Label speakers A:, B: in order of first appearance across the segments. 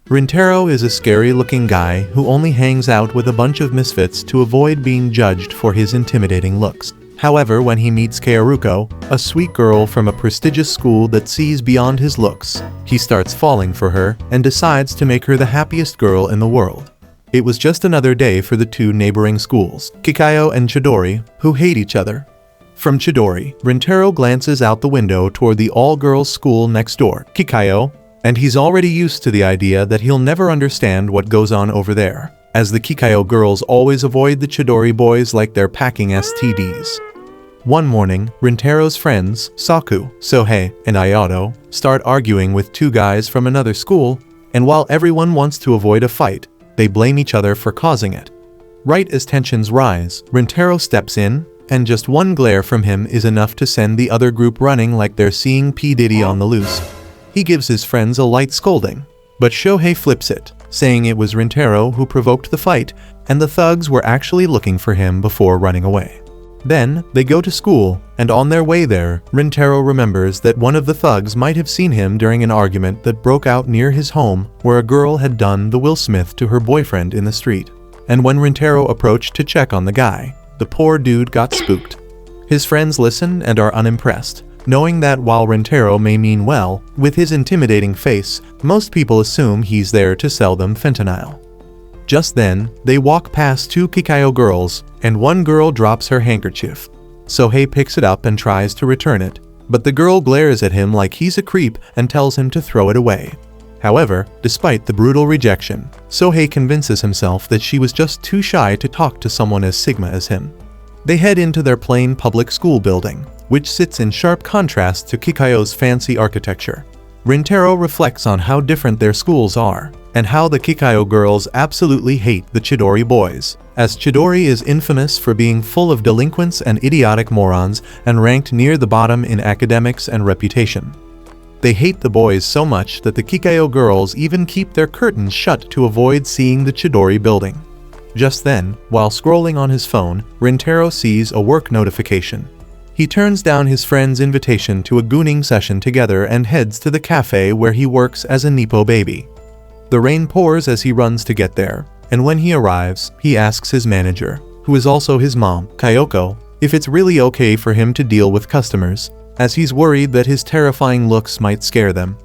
A: Rintaro is a scary-looking guy who only hangs out with a bunch of misfits to avoid being judged for his intimidating looks. However, when he meets Kaoruko, a sweet girl from a prestigious school that sees beyond his looks, he starts falling for her and decides to make her the happiest girl in the world. It was just another day for the two neighboring schools, Kikayo and Chidori, who hate each other. From Chidori, Rintaro glances out the window toward the all-girls school next door, Kikayo, and he's already used to the idea that he'll never understand what goes on over there, as the Kikayo girls always avoid the Chidori boys like they're packing STDs. One morning, Rintaro's friends, Saku, Sohei, and Ayato, start arguing with two guys from another school, and while everyone wants to avoid a fight, they blame each other for causing it. Right as tensions rise, Rintaro steps in, and just one glare from him is enough to send the other group running like they're seeing P. Diddy on the loose. He gives his friends a light scolding, but Shohei flips it, saying it was Rintaro who provoked the fight, and the thugs were actually looking for him before running away. Then, they go to school, and on their way there, Rintaro remembers that one of the thugs might have seen him during an argument that broke out near his home where a girl had done the Will Smith to her boyfriend in the street. And when Rintaro approached to check on the guy, the poor dude got spooked. His friends listen and are unimpressed, knowing that while Rintaro may mean well, with his intimidating face, most people assume he's there to sell them fentanyl. Just then, they walk past two Kikayo girls, and one girl drops her handkerchief. Sohei picks it up and tries to return it, but the girl glares at him like he's a creep and tells him to throw it away. However, despite the brutal rejection, Sohei convinces himself that she was just too shy to talk to someone as Sigma as him. They head into their plain public school building, which sits in sharp contrast to Kikayo's fancy architecture. Rintaro reflects on how different their schools are, and how the Kikayo girls absolutely hate the Chidori boys, as Chidori is infamous for being full of delinquents and idiotic morons and ranked near the bottom in academics and reputation. They hate the boys so much that the Kikayo girls even keep their curtains shut to avoid seeing the Chidori building. Just then, while scrolling on his phone, Rintaro sees a work notification. He turns down his friend's invitation to a gooning session together and heads to the cafe where he works as a Nippo baby. The rain pours as he runs to get there, and when he arrives, he asks his manager, who is also his mom, Kyoko, if it's really okay for him to deal with customers, as he's worried that his terrifying looks might scare them.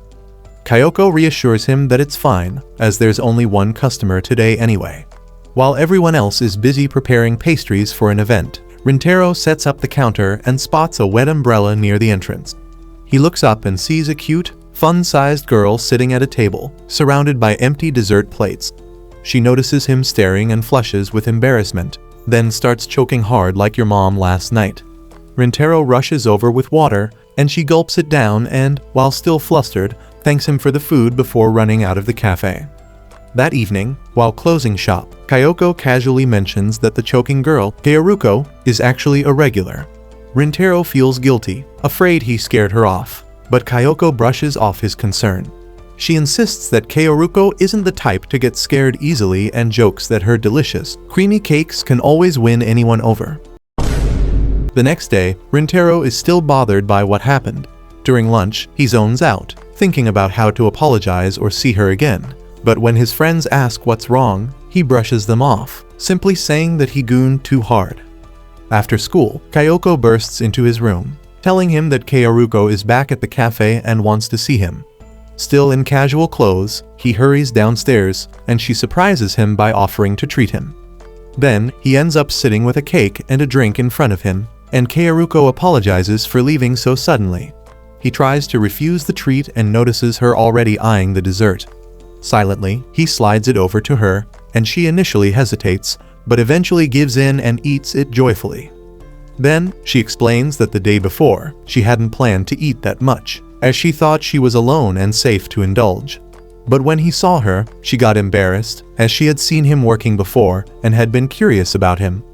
A: Kyoko reassures him that it's fine, as there's only one customer today anyway. While everyone else is busy preparing pastries for an event, Rintaro sets up the counter and spots a wet umbrella near the entrance. He looks up and sees a cute, fun-sized girl sitting at a table, surrounded by empty dessert plates. She notices him staring and flushes with embarrassment, then starts choking hard like your mom last night. Rintaro rushes over with water, and she gulps it down and, while still flustered, thanks him for the food before running out of the cafe. That evening, while closing shop, Kyoko casually mentions that the choking girl, Kaoruko, is actually a regular. Rintaro feels guilty, afraid he scared her off, but Kyoko brushes off his concern. She insists that Kaoruko isn't the type to get scared easily and jokes that her delicious, creamy cakes can always win anyone over. The next day, Rintaro is still bothered by what happened. During lunch, he zones out, thinking about how to apologize or see her again. But when his friends ask what's wrong, he brushes them off, simply saying that he gooned too hard. After school, Kyoko bursts into his room, telling him that Kaoruko is back at the cafe and wants to see him. Still in casual clothes, he hurries downstairs, and she surprises him by offering to treat him. Then, he ends up sitting with a cake and a drink in front of him, and Kaoruko apologizes for leaving so suddenly. He tries to refuse the treat and notices her already eyeing the dessert. Silently, he slides it over to her, and she initially hesitates, but eventually gives in and eats it joyfully. Then, she explains that the day before, she hadn't planned to eat that much, as she thought she was alone and safe to indulge. But when he saw her, she got embarrassed, as she had seen him working before and had been curious about him.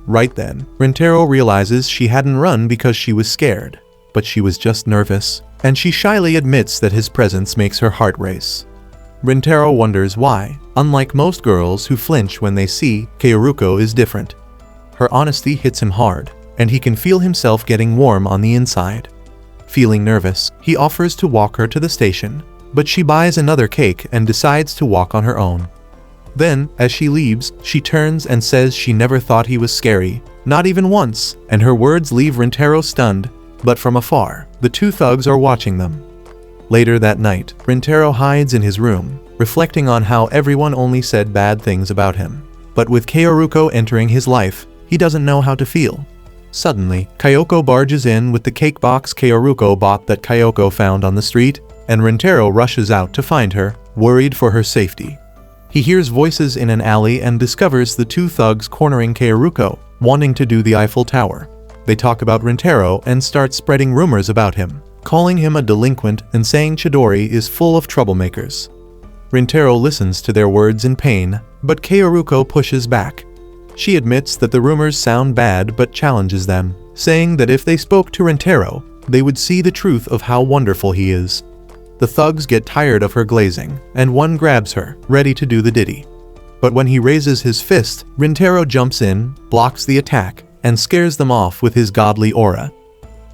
A: Right then, Rintaro realizes she hadn't run because she was scared, but she was just nervous, and she shyly admits that his presence makes her heart race. Rintaro wonders why, unlike most girls who flinch when they see Kaoruko is different. Her honesty hits him hard, and he can feel himself getting warm on the inside. Feeling nervous, he offers to walk her to the station, but she buys another cake and decides to walk on her own. Then, as she leaves, she turns and says she never thought he was scary, not even once, and her words leave Rintaro stunned, but from afar, the two thugs are watching them. Later that night, Rintaro hides in his room, reflecting on how everyone only said bad things about him. But with Kaoruko entering his life, he doesn't know how to feel. Suddenly, Kyoko barges in with the cake box Kaoruko bought that Kyoko found on the street, and Rintaro rushes out to find her, worried for her safety. He hears voices in an alley and discovers the two thugs cornering Kaoruko, wanting to do the Eiffel Tower. They talk about Rintaro and start spreading rumors about him, calling him a delinquent and saying Chidori is full of troublemakers. Rintaro listens to their words in pain, but Kaoruko pushes back. She admits that the rumors sound bad but challenges them, saying that if they spoke to Rintaro, they would see the truth of how wonderful he is. The thugs get tired of her glazing, and one grabs her, ready to do the ditty. But when he raises his fist, Rintaro jumps in, blocks the attack, and scares them off with his godly aura.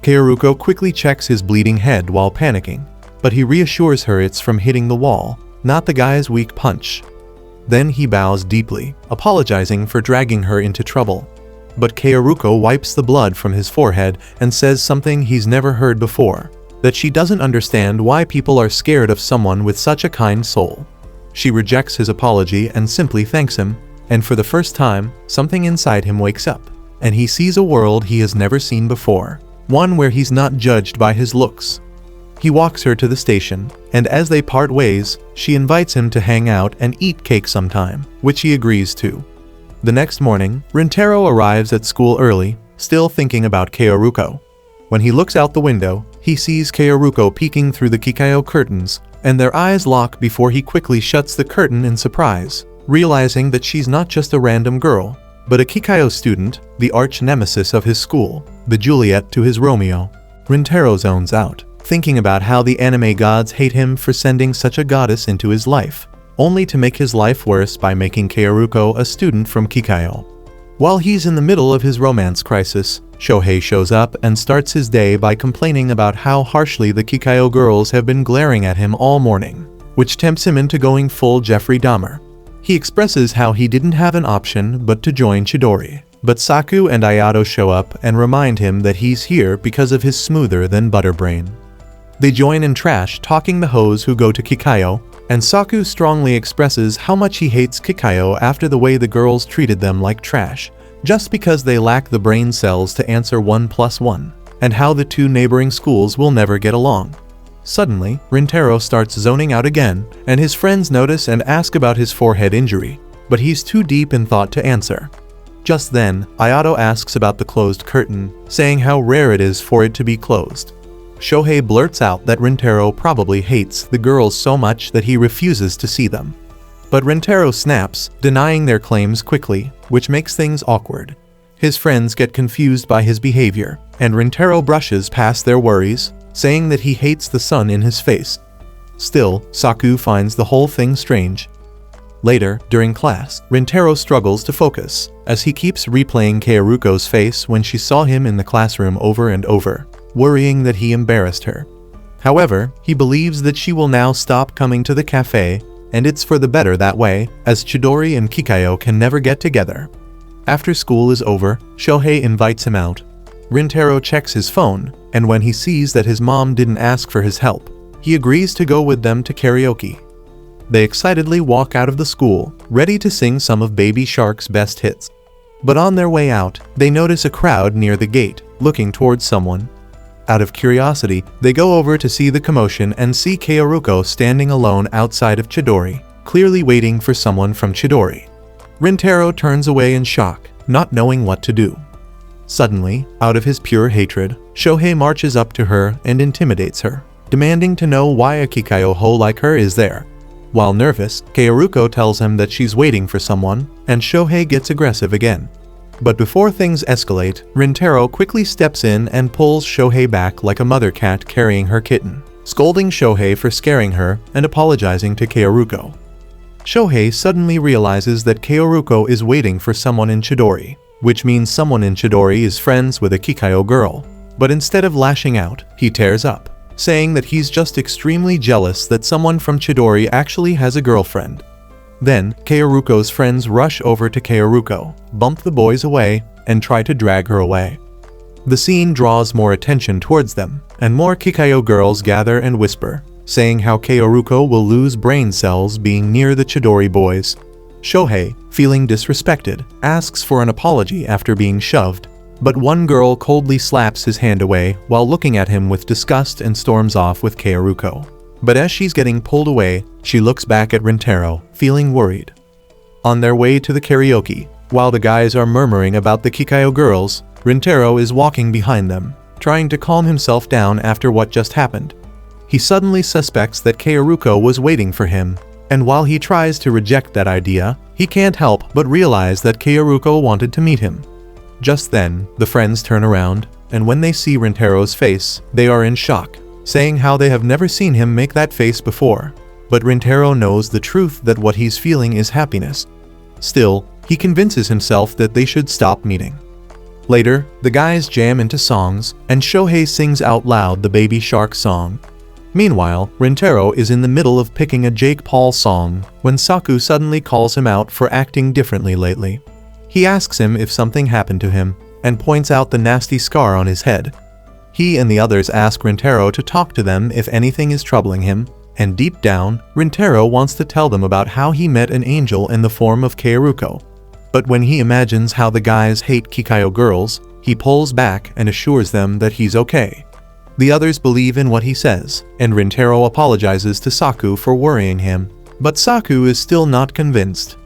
A: Kaoruko quickly checks his bleeding head while panicking, but he reassures her it's from hitting the wall, not the guy's weak punch. Then he bows deeply, apologizing for dragging her into trouble. But Kaoruko wipes the blood from his forehead and says something he's never heard before, that she doesn't understand why people are scared of someone with such a kind soul. She rejects his apology and simply thanks him, and for the first time, something inside him wakes up, and he sees a world he has never seen before, one where he's not judged by his looks. He walks her to the station, and as they part ways, she invites him to hang out and eat cake sometime, which he agrees to. The next morning, Rintaro arrives at school early, still thinking about Kaoruko. When he looks out the window, he sees Kaoruko peeking through the Kikayo curtains, and their eyes lock before he quickly shuts the curtain in surprise, realizing that she's not just a random girl, but a Kikayo student, the arch nemesis of his school, the Juliet to his Romeo. Rintaro zones out, thinking about how the anime gods hate him for sending such a goddess into his life, only to make his life worse by making Kaoruko a student from Kikayo. While he's in the middle of his romance crisis, Shohei shows up and starts his day by complaining about how harshly the Kikayo girls have been glaring at him all morning, which tempts him into going full Jeffrey Dahmer. He expresses how he didn't have an option but to join Chidori, but Saku and Ayato show up and remind him that he's here because of his smoother-than-butter brain. They join in trash talking the hoes who go to Kikayo, and Saku strongly expresses how much he hates Kikayo after the way the girls treated them like trash, just because they lack the brain cells to answer 1 + 1, and how the two neighboring schools will never get along. Suddenly, Rintaro starts zoning out again, and his friends notice and ask about his forehead injury, but he's too deep in thought to answer. Just then, Ayato asks about the closed curtain, saying how rare it is for it to be closed. Shohei blurts out that Rintaro probably hates the girls so much that he refuses to see them. But Rintaro snaps, denying their claims quickly, which makes things awkward. His friends get confused by his behavior, and Rintaro brushes past their worries, saying that he hates the sun in his face. Still, Saku finds the whole thing strange. Later, during class, Rintaro struggles to focus, as he keeps replaying Kaoruko's face when she saw him in the classroom over and over, worrying that he embarrassed her. However, he believes that she will now stop coming to the cafe, and it's for the better that way, as Chidori and Kikayo can never get together. After school is over, Shohei invites him out. Rintaro checks his phone, and when he sees that his mom didn't ask for his help, he agrees to go with them to karaoke. They excitedly walk out of the school, ready to sing some of Baby Shark's best hits. But on their way out, they notice a crowd near the gate, looking towards someone. Out of curiosity, they go over to see the commotion and see Kaoruko standing alone outside of Chidori, clearly waiting for someone from Chidori. Rintaro turns away in shock, not knowing what to do. Suddenly, out of his pure hatred, Shohei marches up to her and intimidates her, demanding to know why a Kikayo hoe like her is there. While nervous, Kaoruko tells him that she's waiting for someone, and Shohei gets aggressive again. But before things escalate, Rintaro quickly steps in and pulls Shohei back like a mother cat carrying her kitten, scolding Shohei for scaring her and apologizing to Kaoruko. Shohei suddenly realizes that Kaoruko is waiting for someone in Chidori, which means someone in Chidori is friends with a Kikayo girl. But instead of lashing out, he tears up. saying that he's just extremely jealous that someone from Chidori actually has a girlfriend. Then, Kaoruko's friends rush over to Kaoruko, bump the boys away, and try to drag her away. The scene draws more attention towards them, and more Kikayo girls gather and whisper, saying how Kaoruko will lose brain cells being near the Chidori boys. Shohei, feeling disrespected, asks for an apology after being shoved, but one girl coldly slaps his hand away while looking at him with disgust and storms off with Kaoruko. But as she's getting pulled away, she looks back at Rintaro, feeling worried. On their way to the karaoke, while the guys are murmuring about the Kikayo girls, Rintaro is walking behind them, trying to calm himself down after what just happened. He suddenly suspects that Kaoruko was waiting for him, and while he tries to reject that idea, he can't help but realize that Kaoruko wanted to meet him. Just then, the friends turn around, and when they see Rintaro's face, they are in shock, saying how they have never seen him make that face before. But Rintaro knows the truth that what he's feeling is happiness. Still, he convinces himself that they should stop meeting. Later, the guys jam into songs, and Shohei sings out loud the Baby Shark song. Meanwhile, Rintaro is in the middle of picking a Jake Paul song when Saku suddenly calls him out for acting differently lately. He asks him if something happened to him, and points out the nasty scar on his head. He and the others ask Rintaro to talk to them if anything is troubling him, and deep down, Rintaro wants to tell them about how he met an angel in the form of Kaoruko. But when he imagines how the guys hate Kikayo girls, he pulls back and assures them that he's okay. The others believe in what he says, and Rintaro apologizes to Saku for worrying him, but Saku is still not convinced.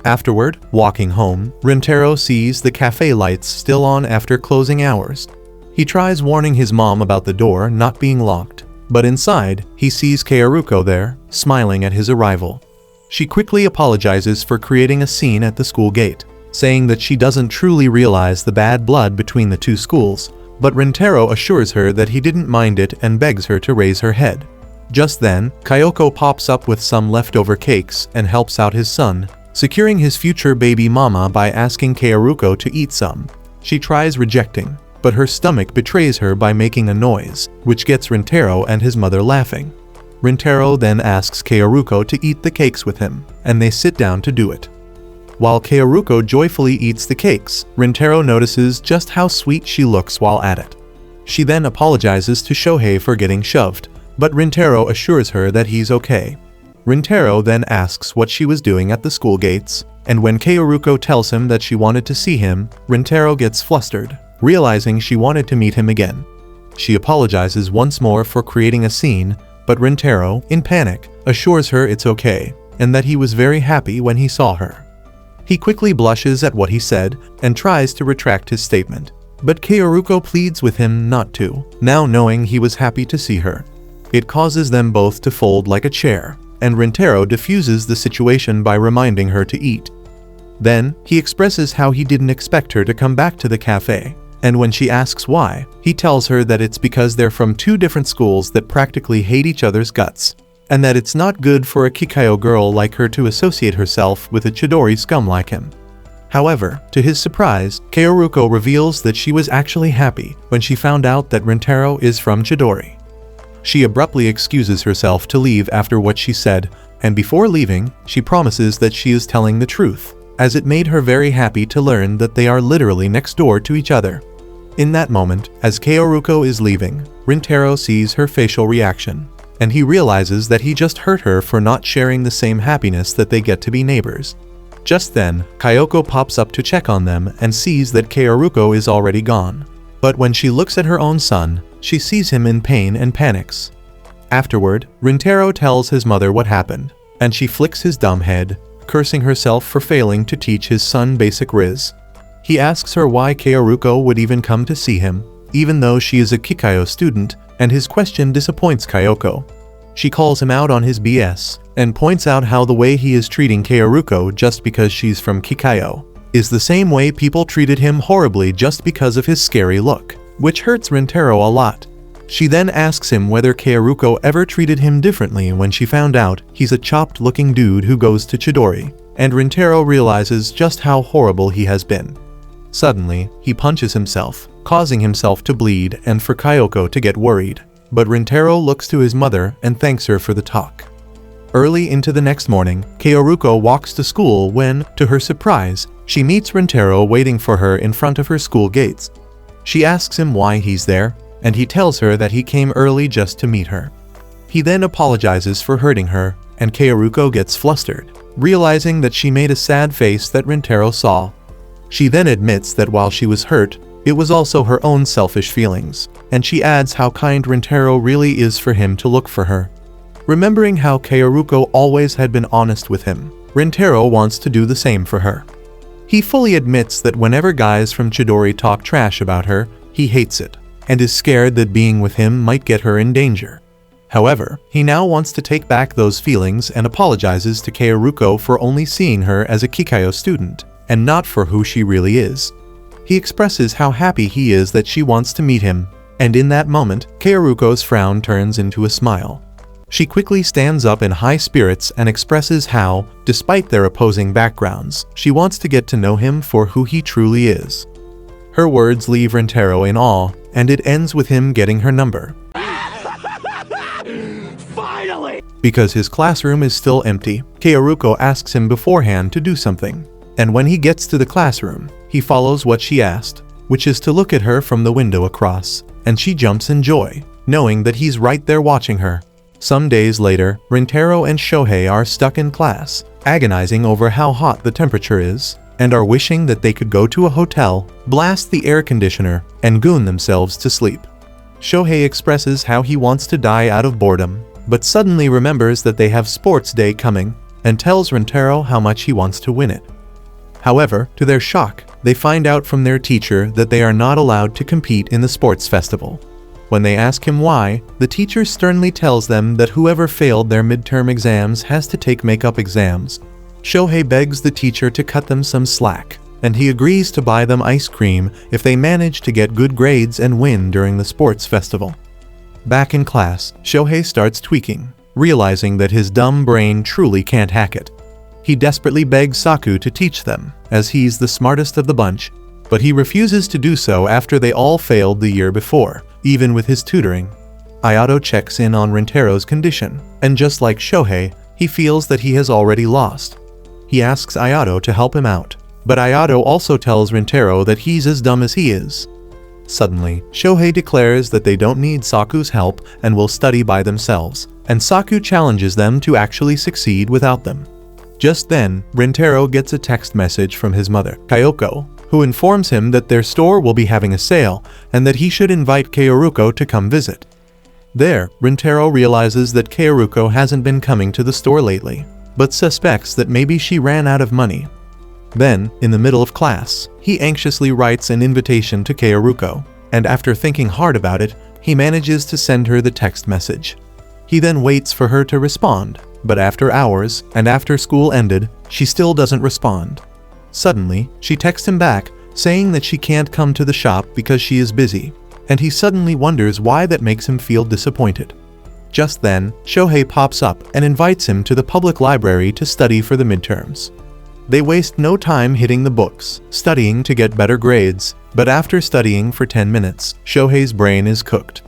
A: Afterward, walking home, Rintaro sees the cafe lights still on after closing hours. He tries warning his mom about the door not being locked, but inside, he sees Kaoruko there, smiling at his arrival. She quickly apologizes for creating a scene at the school gate, saying that she doesn't truly realize the bad blood between the two schools, but Rintaro assures her that he didn't mind it and begs her to raise her head. Just then, Kyoko pops up with some leftover cakes and helps out his son, securing his future baby mama by asking Kaoruko to eat some. She tries rejecting, but her stomach betrays her by making a noise, which gets Rintaro and his mother laughing. Rintaro then asks Kaoruko to eat the cakes with him, and they sit down to do it. While Kaoruko joyfully eats the cakes, Rintaro notices just how sweet she looks while at it. She then apologizes to Shohei for getting shoved, but Rintaro assures her that he's okay. Rintaro then asks what she was doing at the school gates, and when Kaoruko tells him that she wanted to see him, Rintaro gets flustered, realizing she wanted to meet him again. She apologizes once more for creating a scene, but Rintaro, in panic, assures her it's okay, and that he was very happy when he saw her. He quickly blushes at what he said, and tries to retract his statement, but Kaoruko pleads with him not to, now knowing he was happy to see her. It causes them both to fold like a chair, and Rintaro diffuses the situation by reminding her to eat. Then, he expresses how he didn't expect her to come back to the cafe, and when she asks why, he tells her that it's because they're from two different schools that practically hate each other's guts, and that it's not good for a Kikayo girl like her to associate herself with a Chidori scum like him. However, to his surprise, Kaoruko reveals that she was actually happy when she found out that Rintaro is from Chidori. She abruptly excuses herself to leave after what she said, and before leaving, she promises that she is telling the truth, as it made her very happy to learn that they are literally next door to each other. In that moment, as Kaoruko is leaving, Rintaro sees her facial reaction, and he realizes that he just hurt her for not sharing the same happiness that they get to be neighbors. Just then, Kyoko pops up to check on them and sees that Kaoruko is already gone. But when she looks at her own son, she sees him in pain and panics. Afterward, Rintaro tells his mother what happened, and she flicks his dumb head, cursing herself for failing to teach his son basic riz. He asks her why Kaoruko would even come to see him, even though she is a Kikayo student, and his question disappoints Kyoko. She calls him out on his BS, and points out how the way he is treating Kaoruko just because she's from Kikayo is the same way people treated him horribly just because of his scary look, which hurts Rintaro a lot. She then asks him whether Kaoruko ever treated him differently when she found out he's a chopped-looking dude who goes to Chidori, and Rintaro realizes just how horrible he has been. Suddenly, he punches himself, causing himself to bleed and for Kyoko to get worried. but Rintaro looks to his mother and thanks her for the talk. Early into the next morning, Kaoruko walks to school when, to her surprise, she meets Rintaro waiting for her in front of her school gates. She asks him why he's there, and he tells her that he came early just to meet her. He then apologizes for hurting her, and Kaoruko gets flustered, realizing that she made a sad face that Rintaro saw. She then admits that while she was hurt, it was also her own selfish feelings, and she adds how kind Rintaro really is for him to look for her. Remembering how Kaoruko always had been honest with him, Rintaro wants to do the same for her. He fully admits that whenever guys from Chidori talk trash about her, he hates it, and is scared that being with him might get her in danger. However, he now wants to take back those feelings and apologizes to Kaoruko for only seeing her as a Kikayo student, and not for who she really is. He expresses how happy he is that she wants to meet him, and in that moment, Kaoruko's frown turns into a smile. She quickly stands up in high spirits and expresses how, despite their opposing backgrounds, she wants to get to know him for who he truly is. Her words leave Rintaro in awe, and it ends with him getting her number.
B: Finally!
A: Because his classroom is still empty, Kaoruko asks him beforehand to do something, and when he gets to the classroom, he follows what she asked, which is to look at her from the window across, and she jumps in joy, knowing that he's right there watching her. Some days later, Rintaro and Shohei are stuck in class, agonizing over how hot the temperature is, and are wishing that they could go to a hotel, blast the air conditioner, and goon themselves to sleep. Shohei expresses how he wants to die out of boredom, but suddenly remembers that they have sports day coming, and tells Rintaro how much he wants to win it. However, to their shock, they find out from their teacher that they are not allowed to compete in the sports festival. When they ask him why, the teacher sternly tells them that whoever failed their midterm exams has to take makeup exams. Shohei begs the teacher to cut them some slack, and he agrees to buy them ice cream if they manage to get good grades and win during the sports festival. Back in class, Shohei starts tweaking, realizing that his dumb brain truly can't hack it. He desperately begs Saku to teach them, as he's the smartest of the bunch, but he refuses to do so after they all failed the year before, even with his tutoring. Ayato checks in on Rintaro's condition, and just like Shohei, he feels that he has already lost. He asks Ayato to help him out, but Ayato also tells Rintaro that he's as dumb as he is. Suddenly, Shohei declares that they don't need Saku's help and will study by themselves, and Saku challenges them to actually succeed without them. Just then, Rintaro gets a text message from his mother, Kyoko, who informs him that their store will be having a sale and that he should invite Kaoruko to come visit. There, Rintaro realizes that Kaoruko hasn't been coming to the store lately, but suspects that maybe she ran out of money. Then, in the middle of class, he anxiously writes an invitation to Kaoruko, and after thinking hard about it, he manages to send her the text message. He then waits for her to respond, but after hours, and after school ended, she still doesn't respond. Suddenly, she texts him back, saying that she can't come to the shop because she is busy, and he suddenly wonders why that makes him feel disappointed. Just then, Shohei pops up and invites him to the public library to study for the midterms. They waste no time hitting the books, studying to get better grades, but after studying for 10 minutes, Shohei's brain is cooked.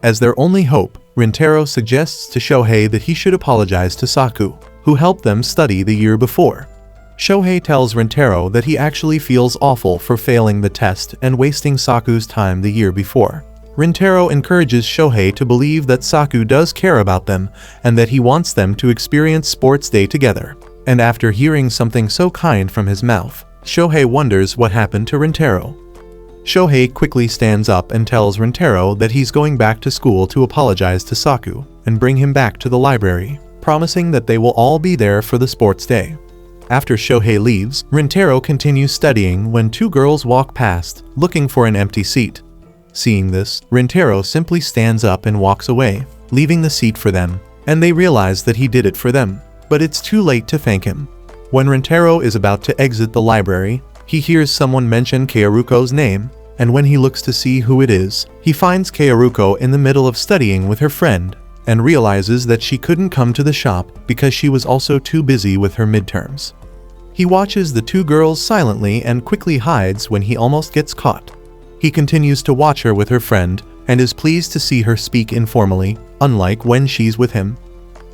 A: As their only hope, Rintaro suggests to Shohei that he should apologize to Saku, who helped them study the year before. Shohei tells Rintaro that he actually feels awful for failing the test and wasting Saku's time the year before. Rintaro encourages Shohei to believe that Saku does care about them and that he wants them to experience sports day together. And after hearing something so kind from his mouth, Shohei wonders what happened to Rintaro. Shohei quickly stands up and tells Rintaro that he's going back to school to apologize to Saku and bring him back to the library, promising that they will all be there for the sports day. After Shohei leaves, Rintaro continues studying when two girls walk past, looking for an empty seat. Seeing this, Rintaro simply stands up and walks away, leaving the seat for them, and they realize that he did it for them, but it's too late to thank him. When Rintaro is about to exit the library, he hears someone mention Kaoruko's name, and when he looks to see who it is, he finds Kaoruko in the middle of studying with her friend, and realizes that she couldn't come to the shop because she was also too busy with her midterms. He watches the two girls silently and quickly hides when he almost gets caught. He continues to watch her with her friend, and is pleased to see her speak informally, unlike when she's with him.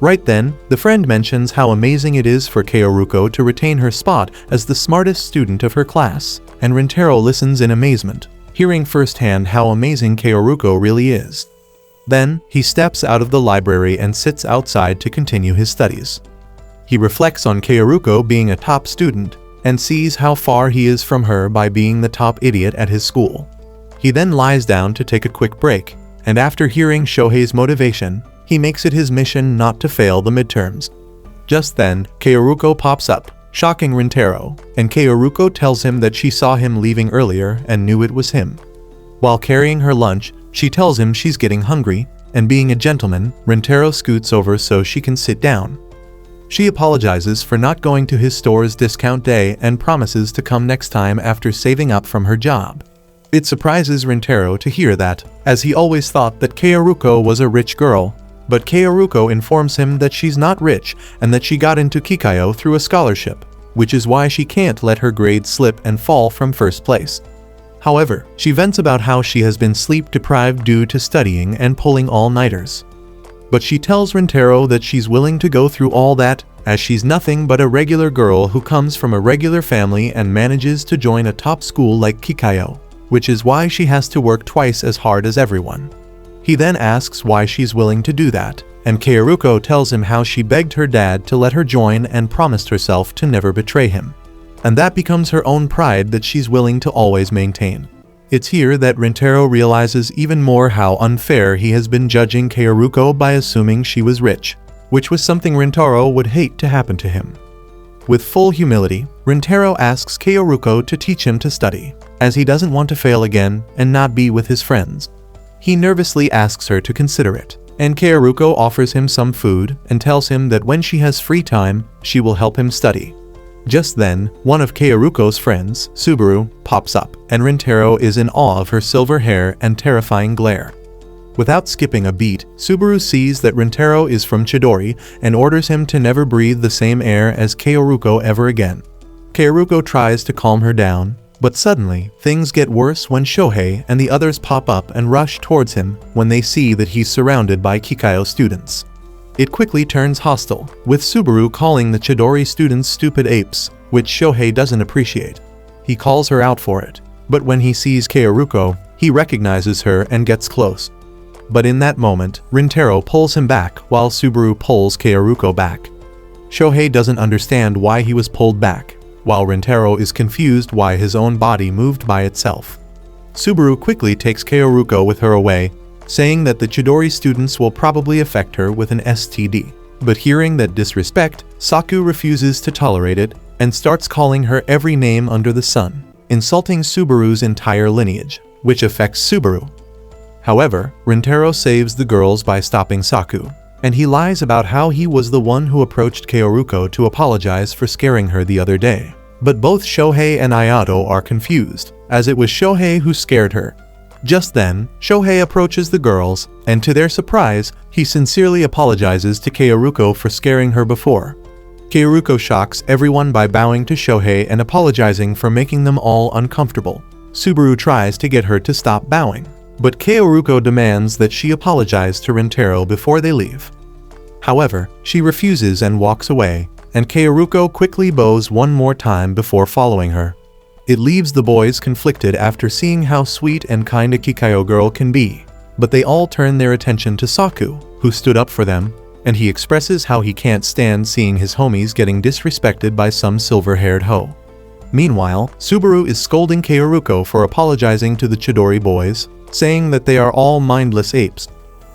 A: Right then, the friend mentions how amazing it is for Kaoruko to retain her spot as the smartest student of her class, and Rintaro listens in amazement, hearing firsthand how amazing Kaoruko really is. Then, he steps out of the library and sits outside to continue his studies. He reflects on Kaoruko being a top student, and sees how far he is from her by being the top idiot at his school. He then lies down to take a quick break, and after hearing Shohei's motivation, he makes it his mission not to fail the midterms. Just then, Kaoruko pops up, shocking Rintaro, and Kaoruko tells him that she saw him leaving earlier and knew it was him. While carrying her lunch, she tells him she's getting hungry, and being a gentleman, Rintaro scoots over so she can sit down. She apologizes for not going to his store's discount day and promises to come next time after saving up from her job. It surprises Rintaro to hear that, as he always thought that Kaoruko was a rich girl, but Kaoruko informs him that she's not rich and that she got into Kikayo through a scholarship, which is why she can't let her grades slip and fall from first place. However, she vents about how she has been sleep-deprived due to studying and pulling all-nighters. But she tells Rintaro that she's willing to go through all that, as she's nothing but a regular girl who comes from a regular family and manages to join a top school like Kikayo, which is why she has to work twice as hard as everyone. He then asks why she's willing to do that, and Kaoruko tells him how she begged her dad to let her join and promised herself to never betray him. And that becomes her own pride that she's willing to always maintain. It's here that Rintaro realizes even more how unfair he has been judging Kaoruko by assuming she was rich, which was something Rintaro would hate to happen to him. With full humility, Rintaro asks Kaoruko to teach him to study, as he doesn't want to fail again and not be with his friends. He nervously asks her to consider it, and Kaoruko offers him some food and tells him that when she has free time, she will help him study. Just then, one of Kaoruko's friends, Subaru, pops up, and Rintaro is in awe of her silver hair and terrifying glare. Without skipping a beat, Subaru sees that Rintaro is from Chidori and orders him to never breathe the same air as Kaoruko ever again. Kaoruko tries to calm her down, but suddenly, things get worse when Shohei and the others pop up and rush towards him when they see that he's surrounded by Kikayo students. It quickly turns hostile, with Subaru calling the Chidori students stupid apes, which Shohei doesn't appreciate. He calls her out for it, but when he sees Kaoruko, he recognizes her and gets close. But in that moment, Rintaro pulls him back while Subaru pulls Kaoruko back. Shohei doesn't understand why he was pulled back, while Rintaro is confused why his own body moved by itself. Subaru quickly takes Kaoruko with her away, saying that the Chidori students will probably affect her with an STD. But hearing that disrespect, Saku refuses to tolerate it and starts calling her every name under the sun, insulting Subaru's entire lineage, which affects Subaru. However, Rintaro saves the girls by stopping Saku, and he lies about how he was the one who approached Kaoruko to apologize for scaring her the other day. But both Shohei and Ayato are confused, as it was Shohei who scared her. Just then, Shohei approaches the girls, and to their surprise, he sincerely apologizes to Kaoruko for scaring her before. Kaoruko shocks everyone by bowing to Shohei and apologizing for making them all uncomfortable. Subaru tries to get her to stop bowing, but Kaoruko demands that she apologize to Rintaro before they leave. However, she refuses and walks away, and Kaoruko quickly bows one more time before following her. It leaves the boys conflicted after seeing how sweet and kind a Kikayo girl can be, but they all turn their attention to Saku, who stood up for them, and he expresses how he can't stand seeing his homies getting disrespected by some silver-haired hoe. Meanwhile, Subaru is scolding Kaoruko for apologizing to the Chidori boys, saying that they are all mindless apes.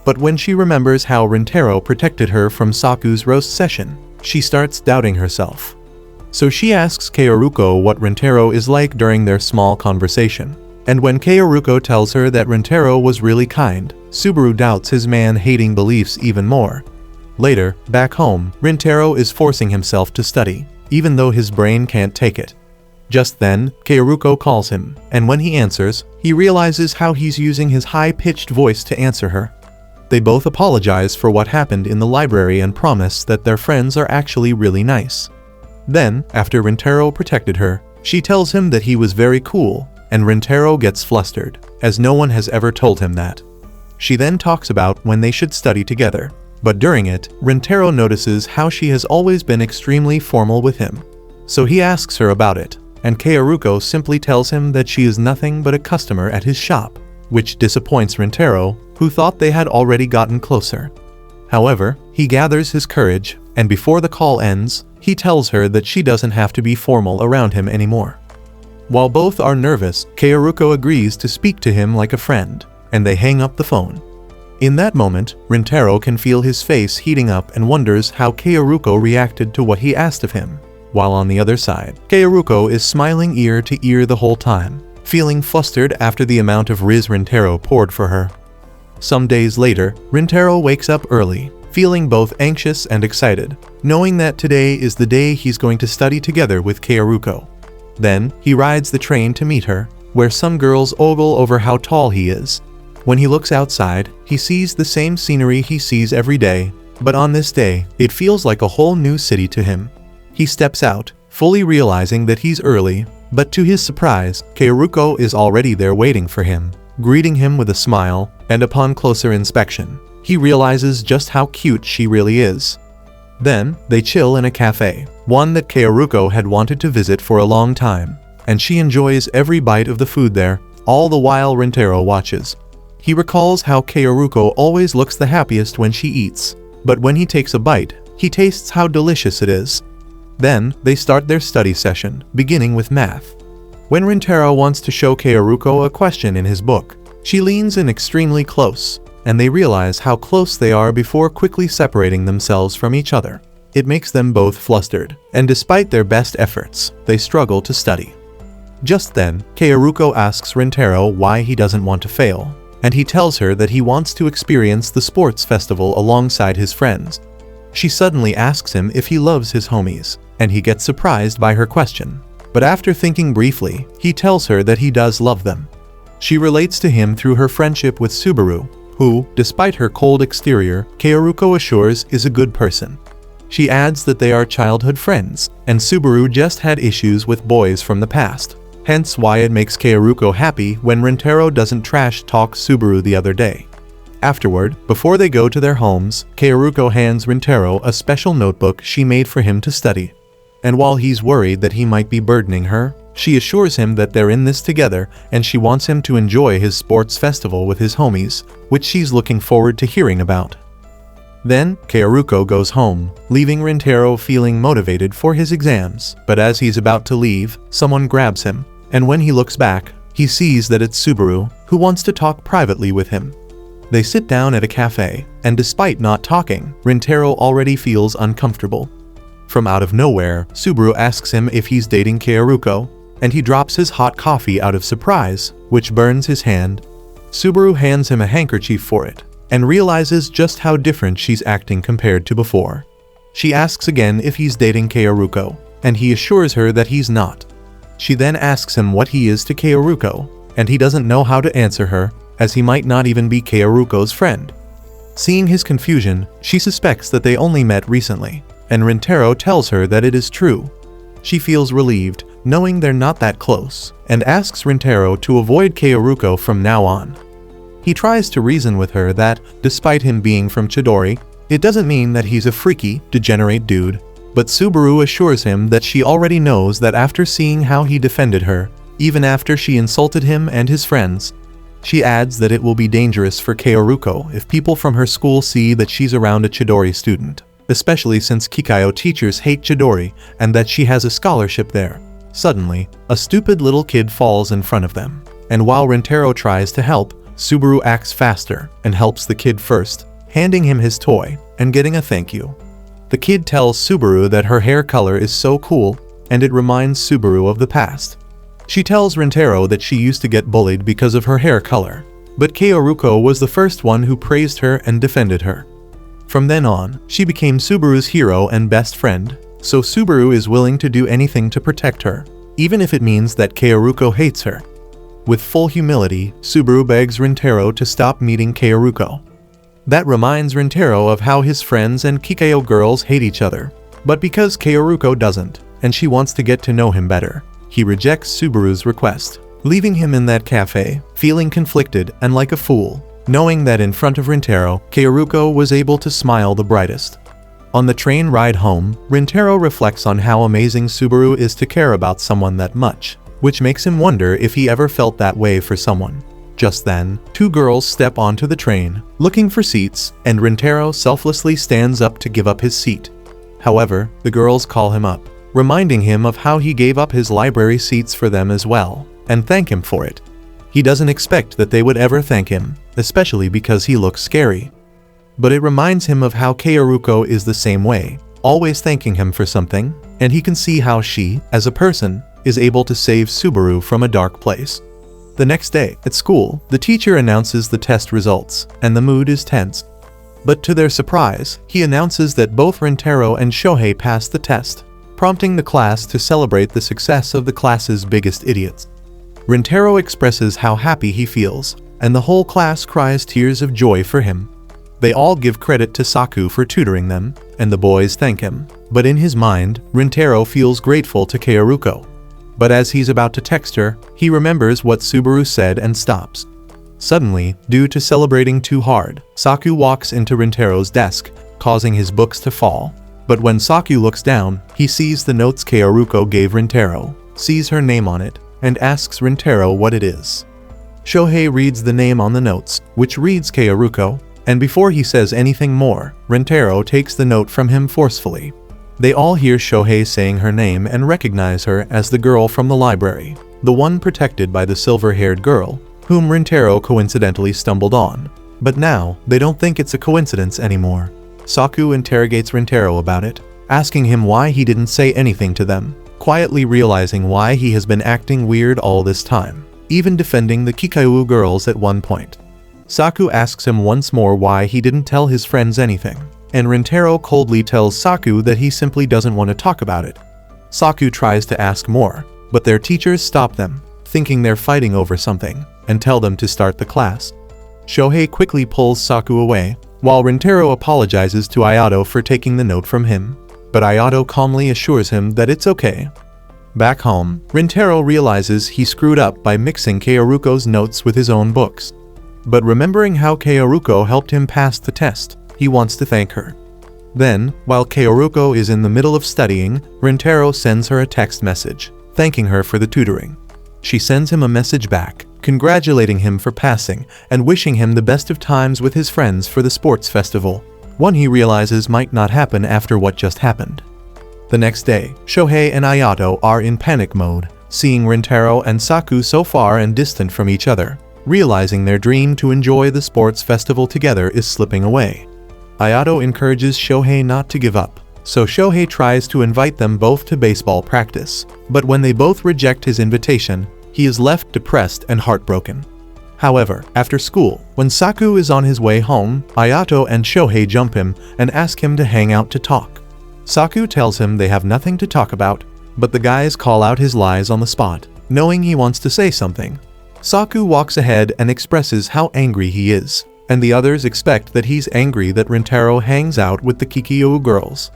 A: But when she remembers how Rintaro protected her from Saku's roast session, she starts doubting herself. So she asks Kaoruko what Rintaro is like during their small conversation. And when Kaoruko tells her that Rintaro was really kind, Subaru doubts his man-hating beliefs even more. Later, back home, Rintaro is forcing himself to study, even though his brain can't take it. Just then, Kaoruko calls him, and when he answers, he realizes how he's using his high-pitched voice to answer her. They both apologize for what happened in the library and promise that their friends are actually really nice. Then, after Rintaro protected her, she tells him that he was very cool, and Rintaro gets flustered, as no one has ever told him that. She then talks about when they should study together. But during it, Rintaro notices how she has always been extremely formal with him. So he asks her about it, and Kaoruko simply tells him that she is nothing but a customer at his shop, which disappoints Rintaro, who thought they had already gotten closer. However, he gathers his courage, and before the call ends, he tells her that she doesn't have to be formal around him anymore. While both are nervous, Kaoruko agrees to speak to him like a friend, and they hang up the phone. In that moment, Rintaro can feel his face heating up and wonders how Kaoruko reacted to what he asked of him. While on the other side, Kaoruko is smiling ear to ear the whole time, feeling flustered after the amount of riz Rintaro poured for her. Some days later, Rintaro wakes up early, feeling both anxious and excited, knowing that today is the day he's going to study together with Kaoruko. Then, he rides the train to meet her, where some girls ogle over how tall he is. When he looks outside, he sees the same scenery he sees every day, but on this day, it feels like a whole new city to him. He steps out, fully realizing that he's early, but to his surprise, Kaoruko is already there waiting for him, greeting him with a smile, and upon closer inspection, he realizes just how cute she really is. Then, they chill in a cafe, one that Kaoruko had wanted to visit for a long time, and she enjoys every bite of the food there, all the while Rintaro watches. He recalls how Kaoruko always looks the happiest when she eats, but when he takes a bite, he tastes how delicious it is. Then, they start their study session, beginning with math. When Rintaro wants to show Kaoruko a question in his book, she leans in extremely close, and they realize how close they are before quickly separating themselves from each other. It makes them both flustered, and despite their best efforts, they struggle to study. Just then, Kaoruko asks Rintaro why he doesn't want to fail, and he tells her that he wants to experience the sports festival alongside his friends. She suddenly asks him if he loves his homies, and he gets surprised by her question. But after thinking briefly, he tells her that he does love them. She relates to him through her friendship with Subaru, who, despite her cold exterior, Kaoruko assures is a good person. She adds that they are childhood friends, and Subaru just had issues with boys from the past. Hence why it makes Kaoruko happy when Rintaro doesn't trash-talk Subaru the other day. Afterward, before they go to their homes, Kaoruko hands Rintaro a special notebook she made for him to study. And while he's worried that he might be burdening her, she assures him that they're in this together and she wants him to enjoy his sports festival with his homies, which she's looking forward to hearing about. Then, Kaoruko goes home, leaving Rintaro feeling motivated for his exams, but as he's about to leave, someone grabs him, and when he looks back, he sees that it's Subaru, who wants to talk privately with him. They sit down at a cafe, and despite not talking, Rintaro already feels uncomfortable. From out of nowhere, Subaru asks him if he's dating Kaoruko, and he drops his hot coffee out of surprise, which burns his hand. Subaru hands him a handkerchief for it, and realizes just how different she's acting compared to before. She asks again if he's dating Kaoruko, and he assures her that he's not. She then asks him what he is to Kaoruko, and he doesn't know how to answer her, as he might not even be Kaoruko's friend. Seeing his confusion, she suspects that they only met recently, and Rintaro tells her that it is true. She feels relieved, knowing they're not that close, and asks Rintaro to avoid Kaoruko from now on. He tries to reason with her that, despite him being from Chidori, it doesn't mean that he's a freaky, degenerate dude, but Subaru assures him that she already knows that after seeing how he defended her, even after she insulted him and his friends. She adds that it will be dangerous for Kaoruko if people from her school see that she's around a Chidori student, especially since Kikayo teachers hate Chidori and that she has a scholarship there. Suddenly, a stupid little kid falls in front of them, and while Rintaro tries to help, Subaru acts faster and helps the kid first, handing him his toy and getting a thank you. The kid tells Subaru that her hair color is so cool, and it reminds Subaru of the past. She tells Rintaro that she used to get bullied because of her hair color, but Kaoruko was the first one who praised her and defended her. From then on, she became Subaru's hero and best friend, so Subaru is willing to do anything to protect her, even if it means that Kaoruko hates her. With full humility, Subaru begs Rintaro to stop meeting Kaoruko. That reminds Rintaro of how his friends and Kikayo girls hate each other, but because Kaoruko doesn't, and she wants to get to know him better, he rejects Subaru's request, leaving him in that cafe, feeling conflicted and like a fool. knowing that in front of Rintaro, Kaoruko was able to smile the brightest. On the train ride home, Rintaro reflects on how amazing Subaru is to care about someone that much, which makes him wonder if he ever felt that way for someone. Just then, two girls step onto the train, looking for seats, and Rintaro selflessly stands up to give up his seat. However, the girls call him up, reminding him of how he gave up his library seats for them as well, and thank him for it. He doesn't expect that they would ever thank him, especially because he looks scary. But it reminds him of how Kaoruko is the same way, always thanking him for something, and he can see how she, as a person, is able to save Subaru from a dark place. The next day, at school, the teacher announces the test results, and the mood is tense. But to their surprise, he announces that both Rintaro and Shohei passed the test, prompting the class to celebrate the success of the class's biggest idiots. Rintaro expresses how happy he feels, and the whole class cries tears of joy for him. They all give credit to Saku for tutoring them, and the boys thank him. But in his mind, Rintaro feels grateful to Kaoruko. But as he's about to text her, he remembers what Subaru said and stops. Suddenly, due to celebrating too hard, Saku walks into Rintaro's desk, causing his books to fall. But when Saku looks down, he sees the notes Kaoruko gave Rintaro, sees her name on it, and asks Rintaro what it is. Shohei reads the name on the notes, which reads Kaoruko, and before he says anything more, Rintaro takes the note from him forcefully. They all hear Shohei saying her name and recognize her as the girl from the library, the one protected by the silver-haired girl, whom Rintaro coincidentally stumbled on. But now, they don't think it's a coincidence anymore. Saku interrogates Rintaro about it, asking him why he didn't say anything to them, quietly realizing why he has been acting weird all this time, even defending the Kikaiwu girls at one point. Saku asks him once more why he didn't tell his friends anything, and Rintaro coldly tells Saku that he simply doesn't want to talk about it. Saku tries to ask more, but their teachers stop them, thinking they're fighting over something, and tell them to start the class. Shohei quickly pulls Saku away, while Rintaro apologizes to Ayato for taking the note from him, but Ayato calmly assures him that it's okay. Back home, Rintaro realizes he screwed up by mixing Kaoruko's notes with his own books. But remembering how Kaoruko helped him pass the test, he wants to thank her. Then, while Kaoruko is in the middle of studying, Rintaro sends her a text message, thanking her for the tutoring. She sends him a message back, congratulating him for passing and wishing him the best of times with his friends for the sports festival, one he realizes might not happen after what just happened. The next day, Shohei and Ayato are in panic mode, seeing Rintaro and Saku so far and distant from each other, realizing their dream to enjoy the sports festival together is slipping away. Ayato encourages Shohei not to give up, so Shohei tries to invite them both to baseball practice, but when they both reject his invitation, he is left depressed and heartbroken. However, after school, when Saku is on his way home, Ayato and Shohei jump him and ask him to hang out to talk. Saku tells him they have nothing to talk about, but the guys call out his lies on the spot, knowing he wants to say something. Saku walks ahead and expresses how angry he is, and the others expect that he's angry that Rintaro hangs out with the Kikaiwu girls.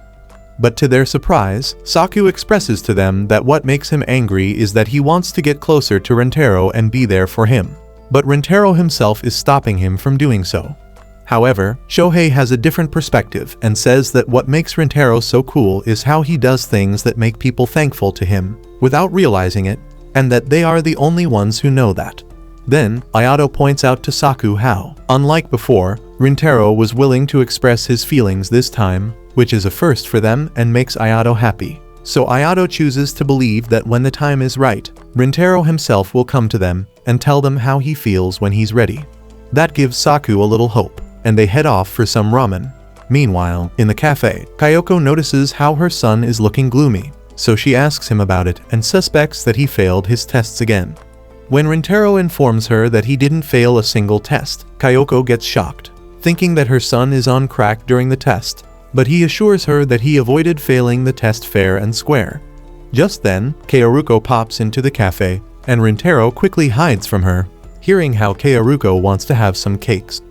A: But to their surprise, Saku expresses to them that what makes him angry is that he wants to get closer to Rintaro and be there for him. But Rintaro himself is stopping him from doing so. However, Shohei has a different perspective and says that what makes Rintaro so cool is how he does things that make people thankful to him, without realizing it, and that they are the only ones who know that. Then, Ayato points out to Saku how, unlike before, Rintaro was willing to express his feelings this time, which is a first for them and makes Ayato happy. So Ayato chooses to believe that when the time is right, Rintaro himself will come to them and tell them how he feels when he's ready. That gives Saku a little hope, and they head off for some ramen. Meanwhile, in the cafe, Kayoko notices how her son is looking gloomy, so she asks him about it and suspects that he failed his tests again. When Rintaro informs her that he didn't fail a single test, Kayoko gets shocked, thinking that her son is on crack during the test, but he assures her that he avoided failing the test fair and square. Just then, Kaoruko pops into the cafe, and Rintaro quickly hides from her, hearing how Kaoruko wants to have some cakes.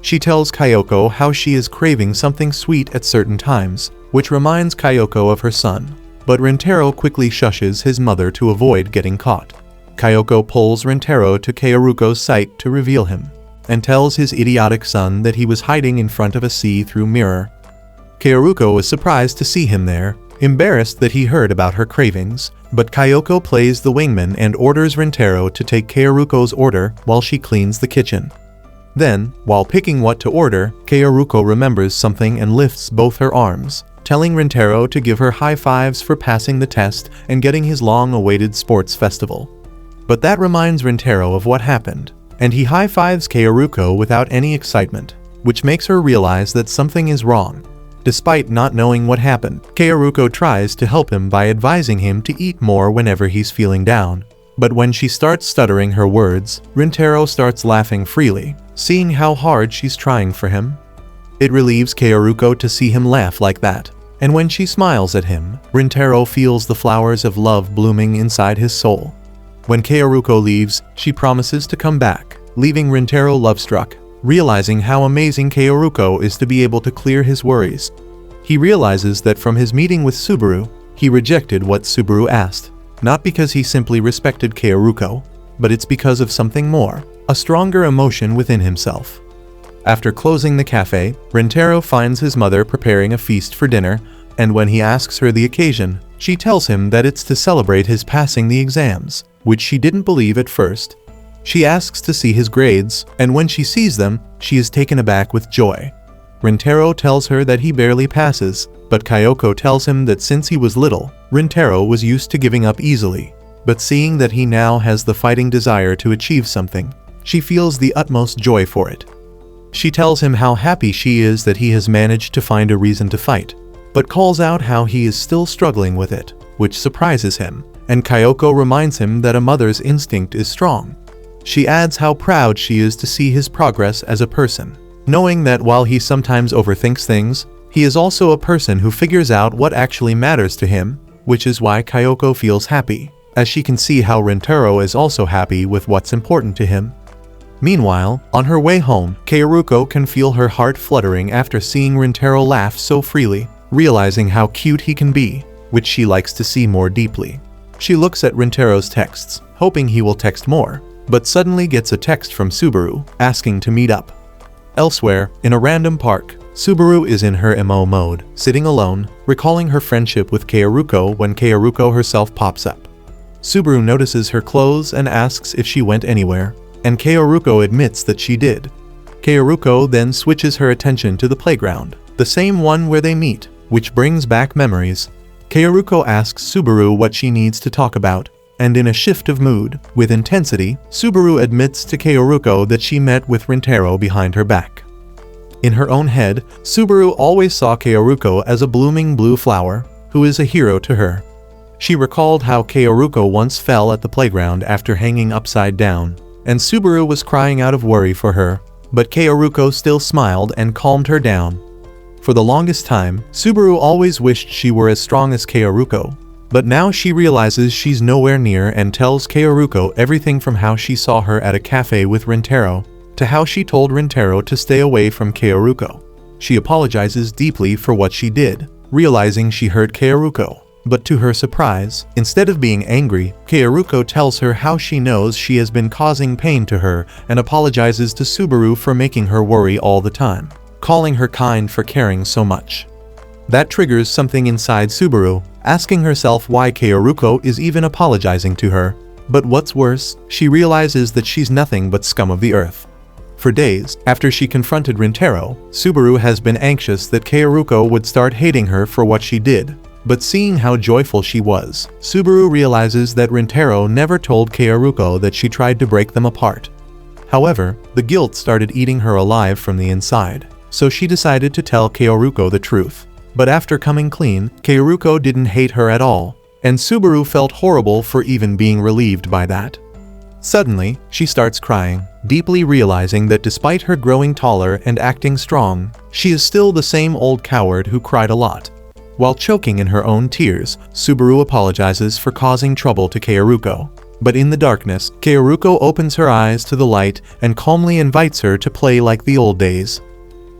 A: She tells Kayoko how she is craving something sweet at certain times, which reminds Kayoko of her son, but Rintaro quickly shushes his mother to avoid getting caught. Kayoko pulls Rintaro to Kaoruko's site to reveal him. and tells his idiotic son that he was hiding in front of a see-through mirror. Kaoruko is surprised to see him there, embarrassed that he heard about her cravings, but Kyoko plays the wingman and orders Rintaro to take Kaoruko's order while she cleans the kitchen. Then, while picking what to order, Kaoruko remembers something and lifts both her arms, telling Rintaro to give her high fives for passing the test and getting his long-awaited sports festival. But that reminds Rintaro of what happened, and he high-fives Kaoruko without any excitement, which makes her realize that something is wrong. Despite not knowing what happened, Kaoruko tries to help him by advising him to eat more whenever he's feeling down. But when she starts stuttering her words, Rintaro starts laughing freely, seeing how hard she's trying for him. It relieves Kaoruko to see him laugh like that, and when she smiles at him, Rintaro feels the flowers of love blooming inside his soul. When Kaoruko leaves, she promises to come back, leaving Rintaro love-struck, realizing how amazing Kaoruko is to be able to clear his worries. He realizes that from his meeting with Subaru, he rejected what Subaru asked, not because he simply respected Kaoruko, but it's because of something more, a stronger emotion within himself. After closing the cafe, Rintaro finds his mother preparing a feast for dinner, and when he asks her the occasion, she tells him that it's to celebrate his passing the exams, which she didn't believe at first. She asks to see his grades, and when she sees them, she is taken aback with joy. Rintaro tells her that he barely passes, but Kyoko tells him that since he was little, Rintaro was used to giving up easily. But seeing that he now has the fighting desire to achieve something, she feels the utmost joy for it. She tells him how happy she is that he has managed to find a reason to fight, but calls out how he is still struggling with it, which surprises him, and Kyoko reminds him that a mother's instinct is strong. She adds how proud she is to see his progress as a person, knowing that while he sometimes overthinks things, he is also a person who figures out what actually matters to him, which is why Kyoko feels happy, as she can see how Rintaro is also happy with what's important to him. Meanwhile, on her way home, Kaoruko can feel her heart fluttering after seeing Rintaro laugh so freely, realizing how cute he can be, which she likes to see more deeply. She looks at Rintaro's texts, hoping he will text more, but suddenly gets a text from Subaru, asking to meet up. Elsewhere, in a random park, Subaru is in her emo mode, sitting alone, recalling her friendship with Kaoruko when Kaoruko herself pops up. Subaru notices her clothes and asks if she went anywhere, and Kaoruko admits that she did. Kaoruko then switches her attention to the playground, the same one where they meet, which brings back memories. Kaoruko asks Subaru what she needs to talk about, and in a shift of mood, with intensity, Subaru admits to Kaoruko that she met with Rintaro behind her back. In her own head, Subaru always saw Kaoruko as a blooming blue flower, who is a hero to her. She recalled how Kaoruko once fell at the playground after hanging upside down, and Subaru was crying out of worry for her, but Kaoruko still smiled and calmed her down. For the longest time, Subaru always wished she were as strong as Kaoruko, but now she realizes she's nowhere near and tells Kaoruko everything from how she saw her at a cafe with Rintaro, to how she told Rintaro to stay away from Kaoruko. She apologizes deeply for what she did, realizing she hurt Kaoruko. But to her surprise, instead of being angry, Kaoruko tells her how she knows she has been causing pain to her and apologizes to Subaru for making her worry all the time, calling her kind for caring so much. That triggers something inside Subaru, asking herself why Kaoruko is even apologizing to her. But what's worse, she realizes that she's nothing but scum of the earth. For days, after she confronted Rintaro, Subaru has been anxious that Kaoruko would start hating her for what she did. But seeing how joyful she was, Subaru realizes that Rintaro never told Kaoruko that she tried to break them apart. However, the guilt started eating her alive from the inside, so she decided to tell Kaoruko the truth. But after coming clean, Kaoruko didn't hate her at all, and Subaru felt horrible for even being relieved by that. Suddenly, she starts crying, deeply realizing that despite her growing taller and acting strong, she is still the same old coward who cried a lot. While choking in her own tears, Subaru apologizes for causing trouble to Kaoruko. But in the darkness, Kaoruko opens her eyes to the light and calmly invites her to play like the old days.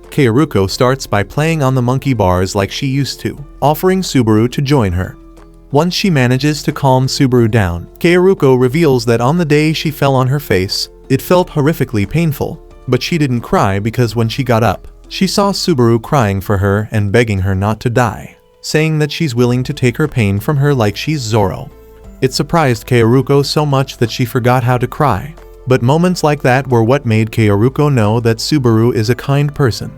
A: Kaoruko starts by playing on the monkey bars like she used to, offering Subaru to join her. Once she manages to calm Subaru down, Kaoruko reveals that on the day she fell on her face, it felt horrifically painful. But she didn't cry because when she got up, she saw Subaru crying for her and begging her not to die, saying that she's willing to take her pain from her like she's Zorro. It surprised Kaoruko so much that she forgot how to cry. But moments like that were what made Kaoruko know that Subaru is a kind person.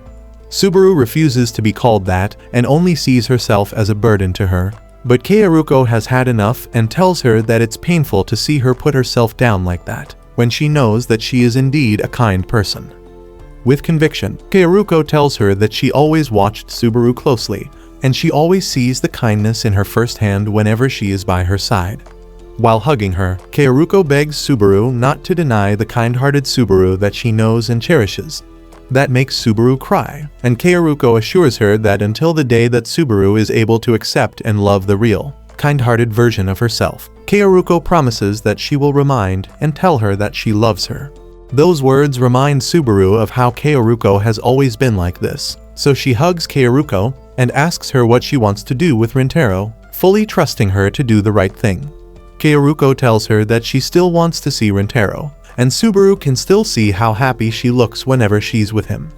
A: Subaru refuses to be called that and only sees herself as a burden to her. But Kaoruko has had enough and tells her that it's painful to see her put herself down like that, when she knows that she is indeed a kind person. With conviction, Kaoruko tells her that she always watched Subaru closely, and she always sees the kindness in her firsthand whenever she is by her side. While hugging her, Kaoruko begs Subaru not to deny the kind-hearted Subaru that she knows and cherishes. That makes Subaru cry, and Kaoruko assures her that until the day that Subaru is able to accept and love the real, kind-hearted version of herself, Kaoruko promises that she will remind and tell her that she loves her. Those words remind Subaru of how Kaoruko has always been like this, so she hugs Kaoruko and asks her what she wants to do with Rintaro, fully trusting her to do the right thing. Kaoruko tells her that she still wants to see Rintaro, and Subaru can still see how happy she looks whenever she's with him.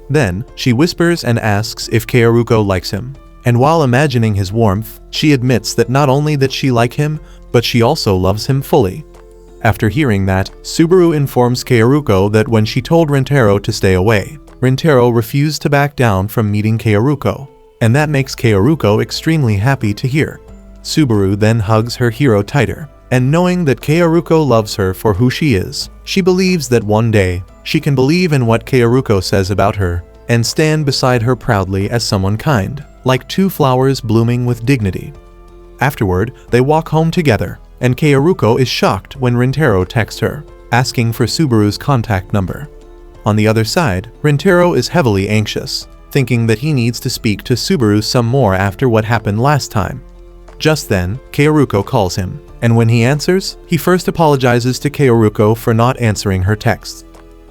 A: Then, she whispers and asks if Kaoruko likes him, and while imagining his warmth, she admits that not only that she likes him, but she also loves him fully. After hearing that, Subaru informs Kaoruko that when she told Rintaro to stay away, Rintaro refused to back down from meeting Kaoruko, and that makes Kaoruko extremely happy to hear. Subaru then hugs her hero tighter, and knowing that Kaoruko loves her for who she is, she believes that one day, she can believe in what Kaoruko says about her, and stand beside her proudly as someone kind, like two flowers blooming with dignity. Afterward, they walk home together, and Kaoruko is shocked when Rintaro texts her, asking for Subaru's contact number. On the other side, Rintaro is heavily anxious, thinking that he needs to speak to Subaru some more after what happened last time. Just then, Kaoruko calls him, and when he answers, he first apologizes to Kaoruko for not answering her texts.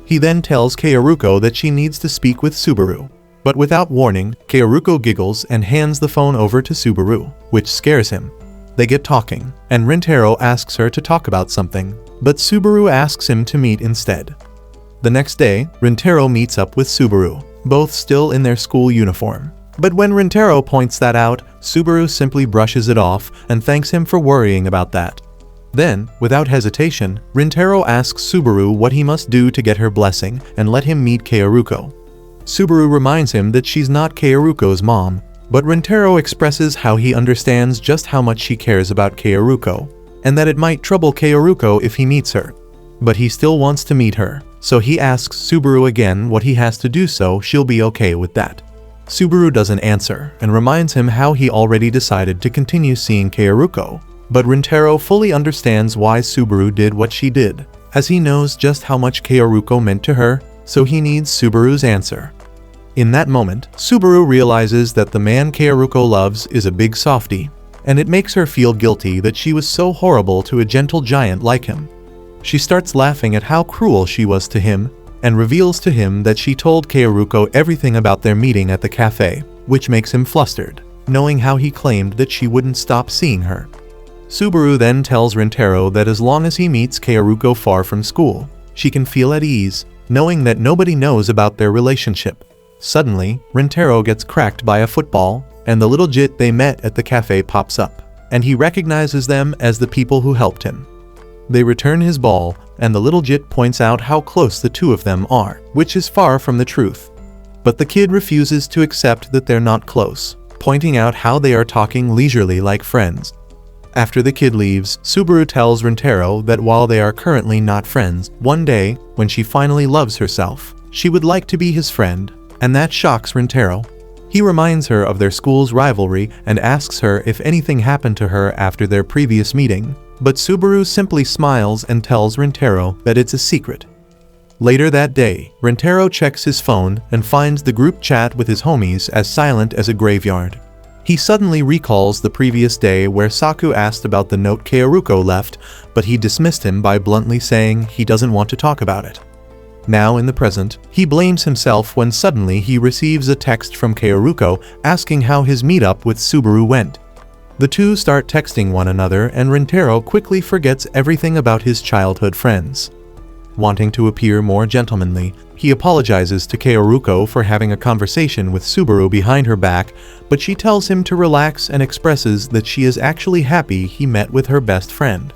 A: He then tells Kaoruko that she needs to speak with Subaru. But without warning, Kaoruko giggles and hands the phone over to Subaru, which scares him. They get talking, and Rintaro asks her to talk about something, but Subaru asks him to meet instead. The next day, Rintaro meets up with Subaru, both still in their school uniform. But when Rintaro points that out, Subaru simply brushes it off and thanks him for worrying about that. Then, without hesitation, Rintaro asks Subaru what he must do to get her blessing and let him meet Kaoruko. Subaru reminds him that she's not Kaoruko's mom, but Rintaro expresses how he understands just how much she cares about Kaoruko, and that it might trouble Kaoruko if he meets her. But he still wants to meet her, so he asks Subaru again what he has to do so she'll be okay with that. Subaru doesn't answer and reminds him how he already decided to continue seeing Kaoruko, but Rintaro fully understands why Subaru did what she did, as he knows just how much Kaoruko meant to her, so he needs Subaru's answer. In that moment, Subaru realizes that the man Kaoruko loves is a big softie, and it makes her feel guilty that she was so horrible to a gentle giant like him. She starts laughing at how cruel she was to him, and reveals to him that she told Kaoruko everything about their meeting at the cafe, which makes him flustered, knowing how he claimed that she wouldn't stop seeing her. Subaru then tells Rintaro that as long as he meets Kaoruko far from school, she can feel at ease, knowing that nobody knows about their relationship. Suddenly, Rintaro gets cracked by a football, and the little jit they met at the cafe pops up, and he recognizes them as the people who helped him. They return his ball, and the little jit points out how close the two of them are, which is far from the truth. But the kid refuses to accept that they're not close, pointing out how they are talking leisurely like friends. After the kid leaves, Subaru tells Rintaro that while they are currently not friends, one day, when she finally loves herself, she would like to be his friend, and that shocks Rintaro. He reminds her of their school's rivalry and asks her if anything happened to her after their previous meeting, but Subaru simply smiles and tells Rintaro that it's a secret. Later that day, Rintaro checks his phone and finds the group chat with his homies as silent as a graveyard. He suddenly recalls the previous day where Saku asked about the note Kaoruko left, but he dismissed him by bluntly saying he doesn't want to talk about it. Now in the present, he blames himself when suddenly he receives a text from Kaoruko asking how his meetup with Subaru went. The two start texting one another and Rintaro quickly forgets everything about his childhood friends. wanting to appear more gentlemanly. He apologizes to Kaoruko for having a conversation with Subaru behind her back, but she tells him to relax and expresses that she is actually happy he met with her best friend.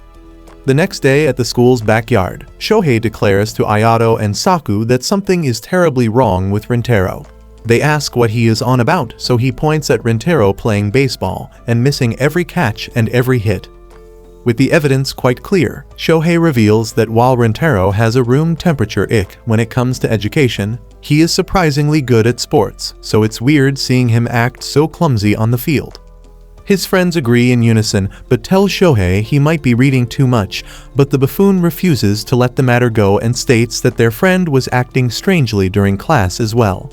A: The next day at the school's backyard, Shohei declares to Ayato and Saku that something is terribly wrong with Rintaro. They ask what he is on about, so he points at Rintaro playing baseball and missing every catch and every hit. With the evidence quite clear, Shohei reveals that while Rintaro has a room temperature ick when it comes to education, he is surprisingly good at sports, so it's weird seeing him act so clumsy on the field. His friends agree in unison, but tell Shohei he might be reading too much, but the buffoon refuses to let the matter go and states that their friend was acting strangely during class as well.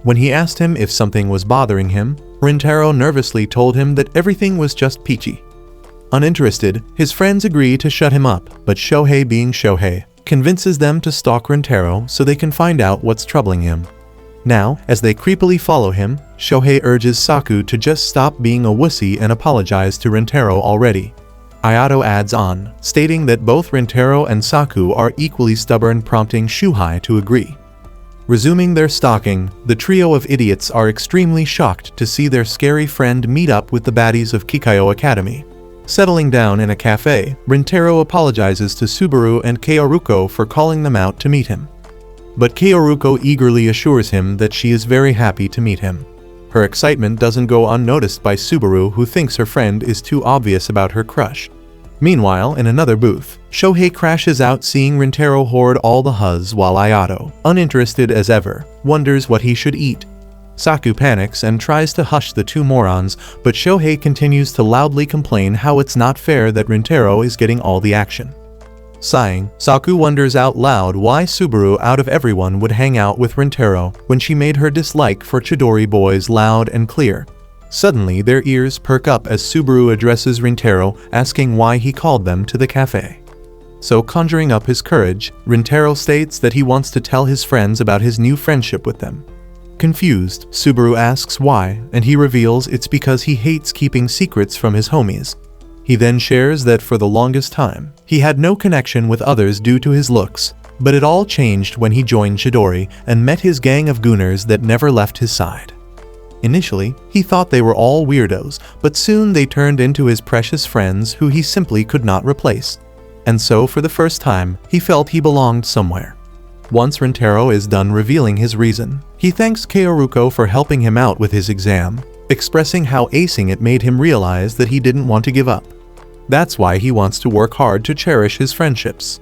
A: When he asked him if something was bothering him, Rintaro nervously told him that everything was just peachy. Uninterested, his friends agree to shut him up, but Shohei, being Shohei, convinces them to stalk Rintaro so they can find out what's troubling him. Now, as they creepily follow him, Shohei urges Saku to just stop being a wussy and apologize to Rintaro already. Ayato adds on, stating that both Rintaro and Saku are equally stubborn, prompting Shuhei to agree. Resuming their stalking, the trio of idiots are extremely shocked to see their scary friend meet up with the baddies of Kikayo Academy. Settling down in a cafe, Rintaro apologizes to Subaru and Kaoruko for calling them out to meet him. But Kaoruko eagerly assures him that she is very happy to meet him. Her excitement doesn't go unnoticed by Subaru, who thinks her friend is too obvious about her crush. Meanwhile, in another booth, Shohei crashes out seeing Rintaro hoard all the huzz while Ayato, uninterested as ever, wonders what he should eat. Saku panics and tries to hush the two morons, but Shohei continues to loudly complain how it's not fair that Rintaro is getting all the action. Sighing, Saku wonders out loud why Subaru out of everyone would hang out with Rintaro when she made her dislike for Chidori boys loud and clear. Suddenly, their ears perk up as Subaru addresses Rintaro, asking why he called them to the cafe. So, conjuring up his courage, Rintaro states that he wants to tell his friends about his new friendship with them. Confused, Subaru asks why, and he reveals it's because he hates keeping secrets from his homies. He then shares that for the longest time, he had no connection with others due to his looks, but it all changed when he joined Chidori and met his gang of gooners that never left his side. Initially, he thought they were all weirdos, but soon they turned into his precious friends who he simply could not replace. And so for the first time, he felt he belonged somewhere. Once Rintaro is done revealing his reason, he thanks Kaoruko for helping him out with his exam, expressing how acing it made him realize that he didn't want to give up. That's why he wants to work hard to cherish his friendships.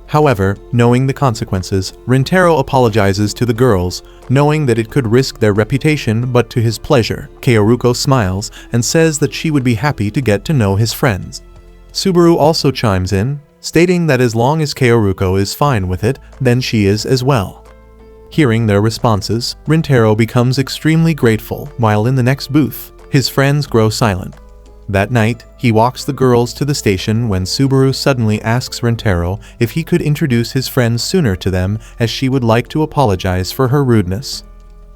A: However, knowing the consequences, Rintaro apologizes to the girls, knowing that it could risk their reputation, but to his pleasure, Kaoruko smiles and says that she would be happy to get to know his friends. Subaru also chimes in, stating that as long as Kaoruko is fine with it, then she is as well. Hearing their responses, Rintaro becomes extremely grateful, while in the next booth, his friends grow silent. That night, he walks the girls to the station when Subaru suddenly asks Rintaro if he could introduce his friends sooner to them, as she would like to apologize for her rudeness.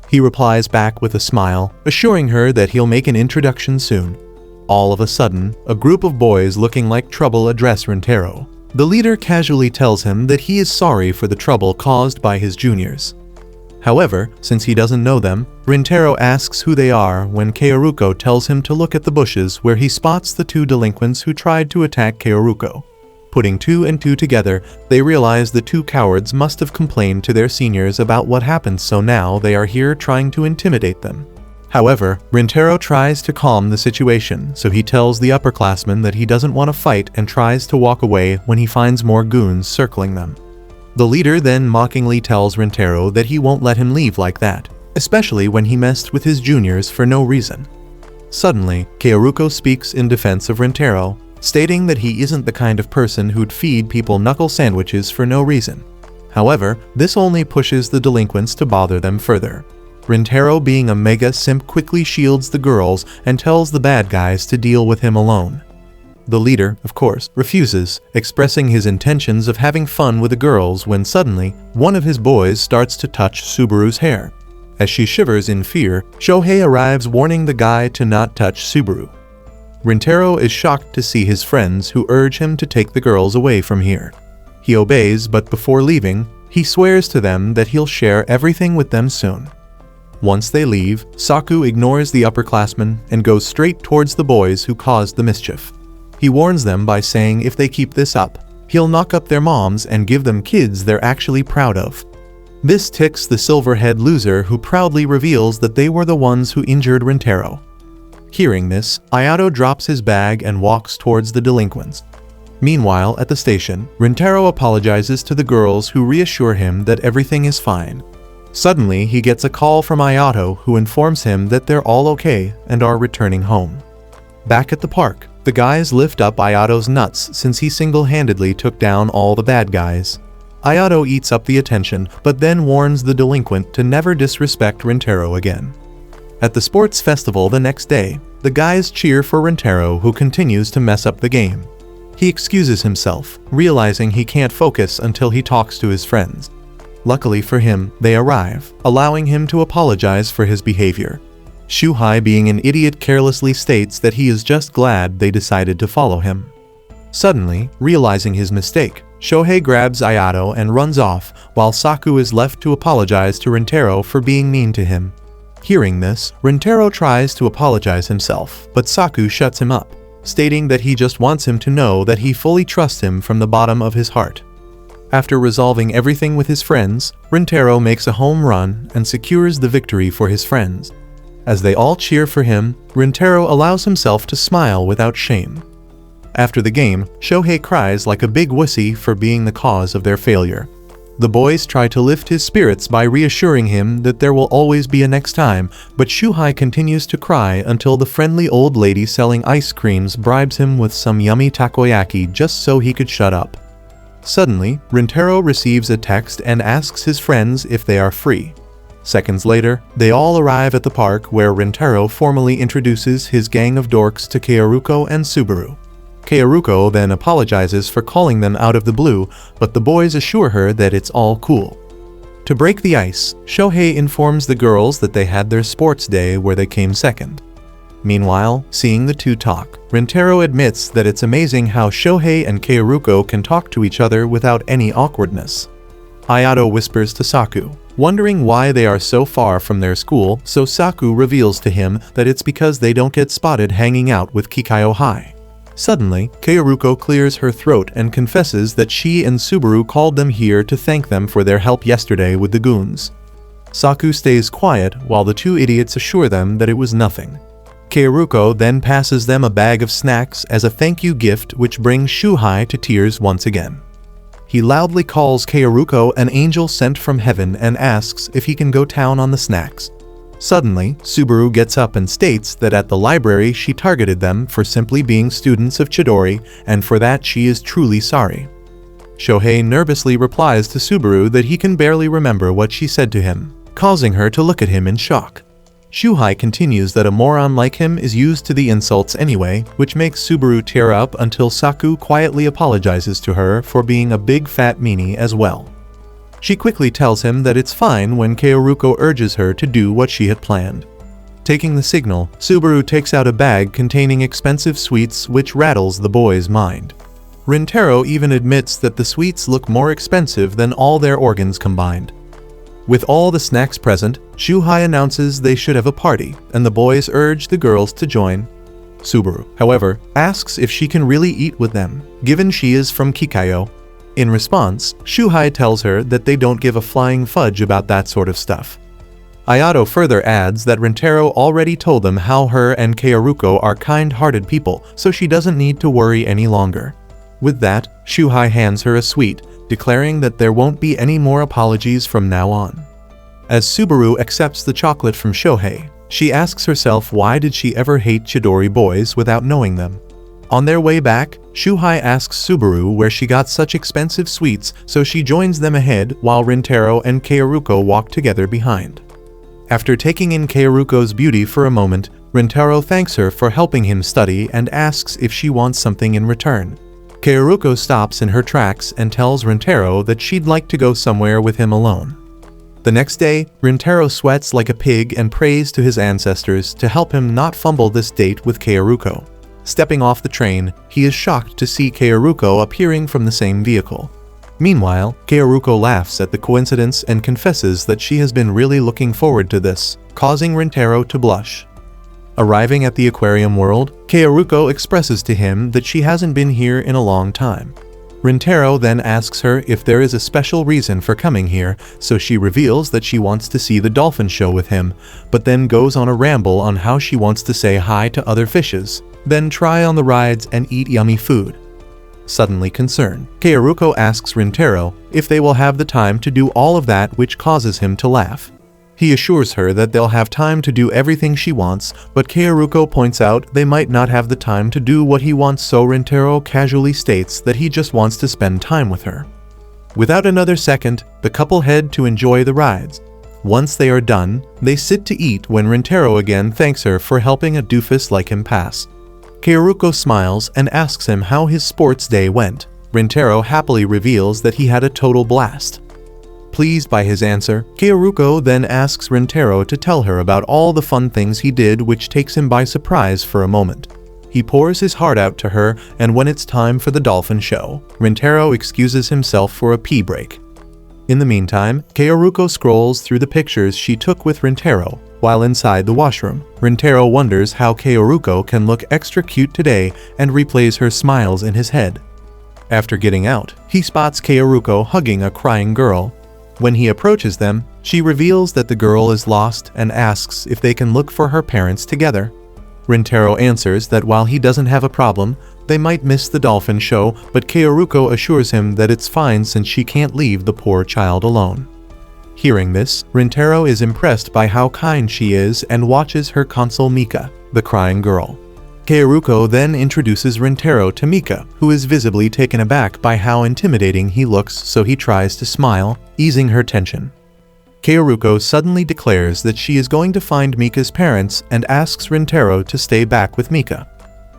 A: He replies back with a smile, assuring her that he'll make an introduction soon. All of a sudden, a group of boys looking like trouble address Rintaro. The leader casually tells him that he is sorry for the trouble caused by his juniors. However, since he doesn't know them, Rintaro asks who they are when Kaoruko tells him to look at the bushes, where he spots the two delinquents who tried to attack Kaoruko. Putting two and two together, they realize the two cowards must have complained to their seniors about what happened, so now they are here trying to intimidate them. However, Rintaro tries to calm the situation, so he tells the upperclassmen that he doesn't want to fight and tries to walk away when he finds more goons circling them. The leader then mockingly tells Rintaro that he won't let him leave like that, especially when he messed with his juniors for no reason. Suddenly, Kaoruko speaks in defense of Rintaro, stating that he isn't the kind of person who'd feed people knuckle sandwiches for no reason. However, this only pushes the delinquents to bother them further. Rintaro, being a mega simp, quickly shields the girls and tells the bad guys to deal with him alone. The leader, of course, refuses, expressing his intentions of having fun with the girls when suddenly, one of his boys starts to touch Subaru's hair. As she shivers in fear, Shohei arrives warning the guy to not touch Subaru. Rintaro is shocked to see his friends, who urge him to take the girls away from here. He obeys, but before leaving, he swears to them that he'll share everything with them soon. Once they leave, Saku ignores the upperclassmen and goes straight towards the boys who caused the mischief. He warns them by saying if they keep this up, he'll knock up their moms and give them kids they're actually proud of. This ticks the silver-head loser, who proudly reveals that they were the ones who injured Rintaro. Hearing this, Ayato drops his bag and walks towards the delinquents. Meanwhile, at the station, Rintaro apologizes to the girls, who reassure him that everything is fine. Suddenly, he gets a call from Ayato, who informs him that they're all okay and are returning home. Back at the park, the guys lift up Ayato's nuts since he single-handedly took down all the bad guys. Ayato eats up the attention, but then warns the delinquent to never disrespect Rintaro again. At the sports festival the next day, the guys cheer for Rintaro, who continues to mess up the game. He excuses himself, realizing he can't focus until he talks to his friends. Luckily for him, they arrive, allowing him to apologize for his behavior. Shuhei, being an idiot, carelessly states that he is just glad they decided to follow him. Suddenly, realizing his mistake, Shohei grabs Ayato and runs off, while Saku is left to apologize to Rintaro for being mean to him. Hearing this, Rintaro tries to apologize himself, but Saku shuts him up, stating that he just wants him to know that he fully trusts him from the bottom of his heart. After resolving everything with his friends, Rintaro makes a home run and secures the victory for his friends. As they all cheer for him, Rintaro allows himself to smile without shame. After the game, Shohei cries like a big wussy for being the cause of their failure. The boys try to lift his spirits by reassuring him that there will always be a next time, but Shuhei continues to cry until the friendly old lady selling ice creams bribes him with some yummy takoyaki just so he could shut up. Suddenly, Rintaro receives a text and asks his friends if they are free. Seconds later, they all arrive at the park, where Rintaro formally introduces his gang of dorks to Kaoruko and Subaru. Kaoruko then apologizes for calling them out of the blue, but the boys assure her that it's all cool. To break the ice, Shohei informs the girls that they had their sports day where they came second. Meanwhile, seeing the two talk, Rintaro admits that it's amazing how Shohei and Kaoruko can talk to each other without any awkwardness. Ayato whispers to Saku, wondering why they are so far from their school, so Saku reveals to him that it's because they don't get spotted hanging out with Kikayo High. Suddenly, Kaoruko clears her throat and confesses that she and Subaru called them here to thank them for their help yesterday with the goons. Saku stays quiet while the two idiots assure them that it was nothing. Kaoruko then passes them a bag of snacks as a thank you gift, which brings Shuhei to tears once again. He loudly calls Kaoruko an angel sent from heaven and asks if he can go down on the snacks. Suddenly, Subaru gets up and states that at the library she targeted them for simply being students of Chidori, and for that she is truly sorry. Shohei nervously replies to Subaru that he can barely remember what she said to him, causing her to look at him in shock. Shuhei continues that a moron like him is used to the insults anyway, which makes Subaru tear up until Saku quietly apologizes to her for being a big fat meanie as well. She quickly tells him that it's fine when Kaoruko urges her to do what she had planned. Taking the signal, Subaru takes out a bag containing expensive sweets, which rattles the boy's mind. Rintaro even admits that the sweets look more expensive than all their organs combined. With all the snacks present, Shuhei announces they should have a party, and the boys urge the girls to join. Subaru, however, asks if she can really eat with them, given she is from Kikayo. In response, Shuhei tells her that they don't give a flying fudge about that sort of stuff. Ayato further adds that Rintaro already told them how her and Kaoruko are kind-hearted people, so she doesn't need to worry any longer. With that, Shuhei hands her a sweet, declaring that there won't be any more apologies from now on. As Subaru accepts the chocolate from Shohei, she asks herself why did she ever hate Chidori boys without knowing them. On their way back, Shuhei asks Subaru where she got such expensive sweets, so she joins them ahead while Rintaro and Kaoruko walk together behind. After taking in Kaoruko's beauty for a moment, Rintaro thanks her for helping him study and asks if she wants something in return. Kaoruko stops in her tracks and tells Rintaro that she'd like to go somewhere with him alone. The next day, Rintaro sweats like a pig and prays to his ancestors to help him not fumble this date with Kaoruko. Stepping off the train, he is shocked to see Kaoruko appearing from the same vehicle. Meanwhile, Kaoruko laughs at the coincidence and confesses that she has been really looking forward to this, causing Rintaro to blush. Arriving at the aquarium world, Kaoruko expresses to him that she hasn't been here in a long time. Rintaro then asks her if there is a special reason for coming here, so she reveals that she wants to see the dolphin show with him, but then goes on a ramble on how she wants to say hi to other fishes, then try on the rides and eat yummy food. Suddenly concerned, Kaoruko asks Rintaro if they will have the time to do all of that, which causes him to laugh. He assures her that they'll have time to do everything she wants, but Kaoruko points out they might not have the time to do what he wants, so Rintaro casually states that he just wants to spend time with her. Without another second, the couple head to enjoy the rides. Once they are done, they sit to eat when Rintaro again thanks her for helping a doofus like him pass. Kaoruko smiles and asks him how his sports day went. Rintaro happily reveals that he had a total blast. Pleased by his answer, Kaoruko then asks Rintaro to tell her about all the fun things he did, which takes him by surprise for a moment. He pours his heart out to her, and when it's time for the dolphin show, Rintaro excuses himself for a pee break. In the meantime, Kaoruko scrolls through the pictures she took with Rintaro. While inside the washroom, Rintaro wonders how Kaoruko can look extra cute today and replays her smiles in his head. After getting out, he spots Kaoruko hugging a crying girl. When he approaches them, she reveals that the girl is lost and asks if they can look for her parents together. Rintaro answers that while he doesn't have a problem, they might miss the dolphin show, but Kaoruko assures him that it's fine since she can't leave the poor child alone. Hearing this, Rintaro is impressed by how kind she is and watches her console Mika, the crying girl. Kaoruko then introduces Rintaro to Mika, who is visibly taken aback by how intimidating he looks, so he tries to smile, easing her tension. Kaoruko suddenly declares that she is going to find Mika's parents and asks Rintaro to stay back with Mika.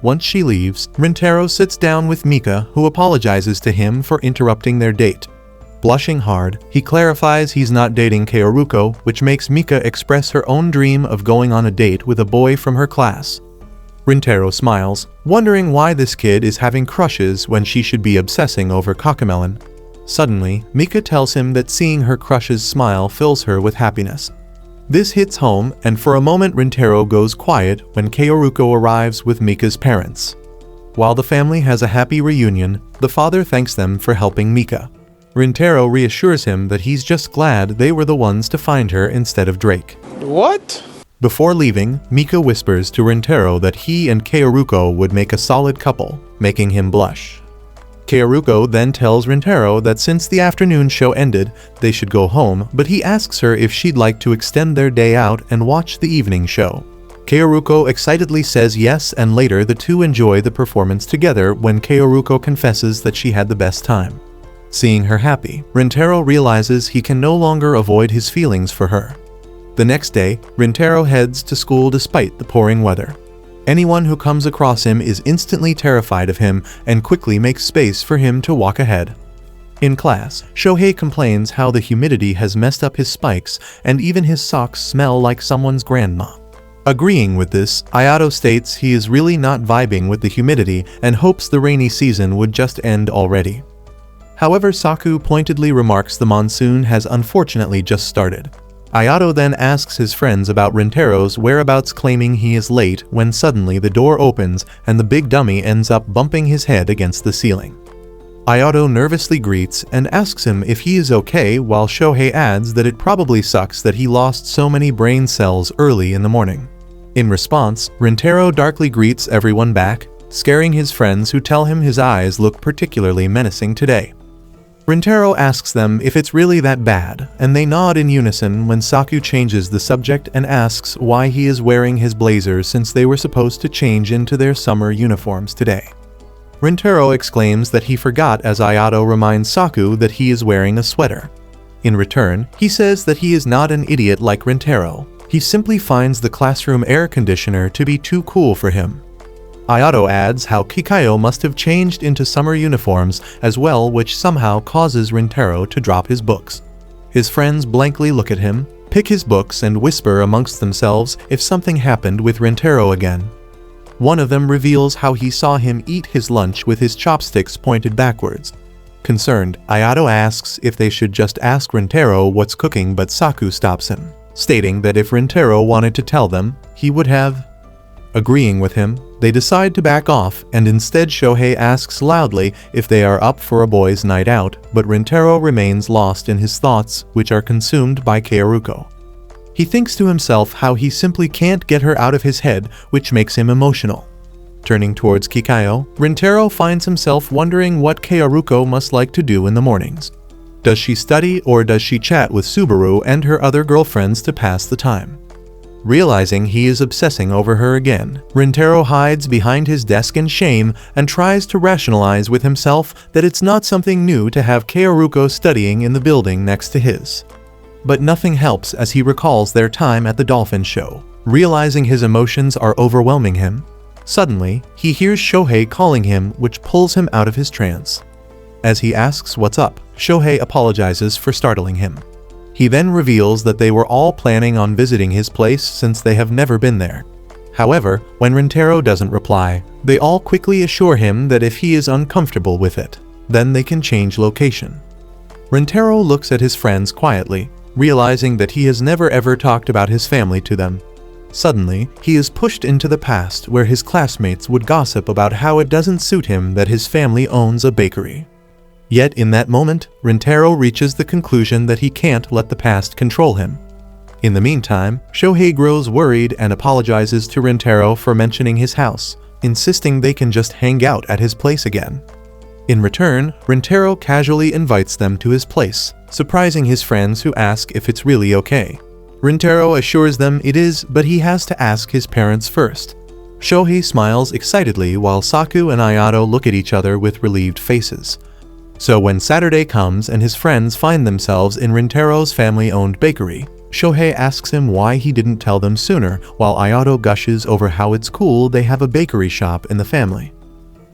A: Once she leaves, Rintaro sits down with Mika, who apologizes to him for interrupting their date. Blushing hard, he clarifies he's not dating Kaoruko, which makes Mika express her own dream of going on a date with a boy from her class. Rintaro smiles, wondering why this kid is having crushes when she should be obsessing over Cocomelon. Suddenly, Mika tells him that seeing her crush's smile fills her with happiness. This hits home, and for a moment Rintaro goes quiet when Kaoruko arrives with Mika's parents. While the family has a happy reunion, the father thanks them for helping Mika. Rintaro reassures him that he's just glad they were the ones to find her instead of Drake.
B: What?
A: Before leaving, Mika whispers to Rintaro that he and Kaoruko would make a solid couple, making him blush. Kaoruko then tells Rintaro that since the afternoon show ended, they should go home, but he asks her if she'd like to extend their day out and watch the evening show. Kaoruko excitedly says yes, and later the two enjoy the performance together when Kaoruko confesses that she had the best time. Seeing her happy, Rintaro realizes he can no longer avoid his feelings for her. The next day, Rintaro heads to school despite the pouring weather. Anyone who comes across him is instantly terrified of him and quickly makes space for him to walk ahead. In class, Shohei complains how the humidity has messed up his spikes and even his socks smell like someone's grandma. Agreeing with this, Ayato states he is really not vibing with the humidity and hopes the rainy season would just end already. However, Saku pointedly remarks the monsoon has unfortunately just started. Ayato then asks his friends about Rintaro's whereabouts, claiming he is late, when suddenly the door opens and the big dummy ends up bumping his head against the ceiling. Ayato nervously greets and asks him if he is okay, while Shohei adds that it probably sucks that he lost so many brain cells early in the morning. In response, Rintaro darkly greets everyone back, scaring his friends, who tell him his eyes look particularly menacing today. Rintaro asks them if it's really that bad, and they nod in unison when Saku changes the subject and asks why he is wearing his blazer since they were supposed to change into their summer uniforms today. Rintaro exclaims that he forgot, as Ayato reminds Saku that he is wearing a sweater. In return, he says that he is not an idiot like Rintaro. He simply finds the classroom air conditioner to be too cool for him. Ayato adds how Kikayo must have changed into summer uniforms as well, which somehow causes Rintaro to drop his books. His friends blankly look at him, pick his books, and whisper amongst themselves if something happened with Rintaro again. One of them reveals how he saw him eat his lunch with his chopsticks pointed backwards. Concerned, Ayato asks if they should just ask Rintaro what's cooking, but Saku stops him, stating that if Rintaro wanted to tell them, he would have. Agreeing with him, they decide to back off, and instead Shohei asks loudly if they are up for a boys' night out, but Rintaro remains lost in his thoughts, which are consumed by Kaoruko. He thinks to himself how he simply can't get her out of his head, which makes him emotional. Turning towards Kikayo, Rintaro finds himself wondering what Kaoruko must like to do in the mornings. Does she study or does she chat with Subaru and her other girlfriends to pass the time? Realizing he is obsessing over her again, Rintaro hides behind his desk in shame and tries to rationalize with himself that it's not something new to have Kaoruko studying in the building next to his. But nothing helps as he recalls their time at the dolphin show. Realizing his emotions are overwhelming him, suddenly, he hears Shohei calling him, which pulls him out of his trance. As he asks what's up, Shohei apologizes for startling him. He then reveals that they were all planning on visiting his place since they have never been there. However, when Rintaro doesn't reply, they all quickly assure him that if he is uncomfortable with it, then they can change location. Rintaro looks at his friends quietly, realizing that he has never ever talked about his family to them. Suddenly, he is pushed into the past where his classmates would gossip about how it doesn't suit him that his family owns a bakery. Yet in that moment, Rintaro reaches the conclusion that he can't let the past control him. In the meantime, Shohei grows worried and apologizes to Rintaro for mentioning his house, insisting they can just hang out at his place again. In return, Rintaro casually invites them to his place, surprising his friends who ask if it's really okay. Rintaro assures them it is, but he has to ask his parents first. Shohei smiles excitedly while Saku and Ayato look at each other with relieved faces. So when Saturday comes and his friends find themselves in Rintaro's family-owned bakery, Shohei asks him why he didn't tell them sooner, while Ayato gushes over how it's cool they have a bakery shop in the family.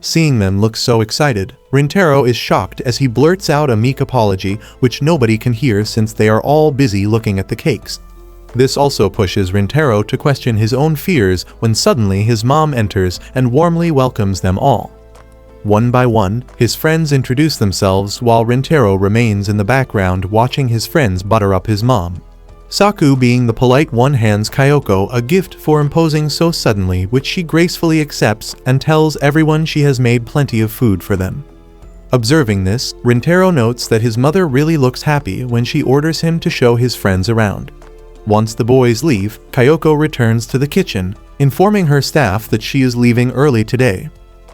A: Seeing them look so excited, Rintaro is shocked as he blurts out a meek apology which nobody can hear since they are all busy looking at the cakes. This also pushes Rintaro to question his own fears when suddenly his mom enters and warmly welcomes them all. One by one, his friends introduce themselves while Rintaro remains in the background watching his friends butter up his mom. Saku, being the polite one, hands Kyoko a gift for imposing so suddenly, which she gracefully accepts and tells everyone she has made plenty of food for them. Observing this, Rintaro notes that his mother really looks happy when she orders him to show his friends around. Once the boys leave, Kyoko returns to the kitchen, informing her staff that she is leaving early today.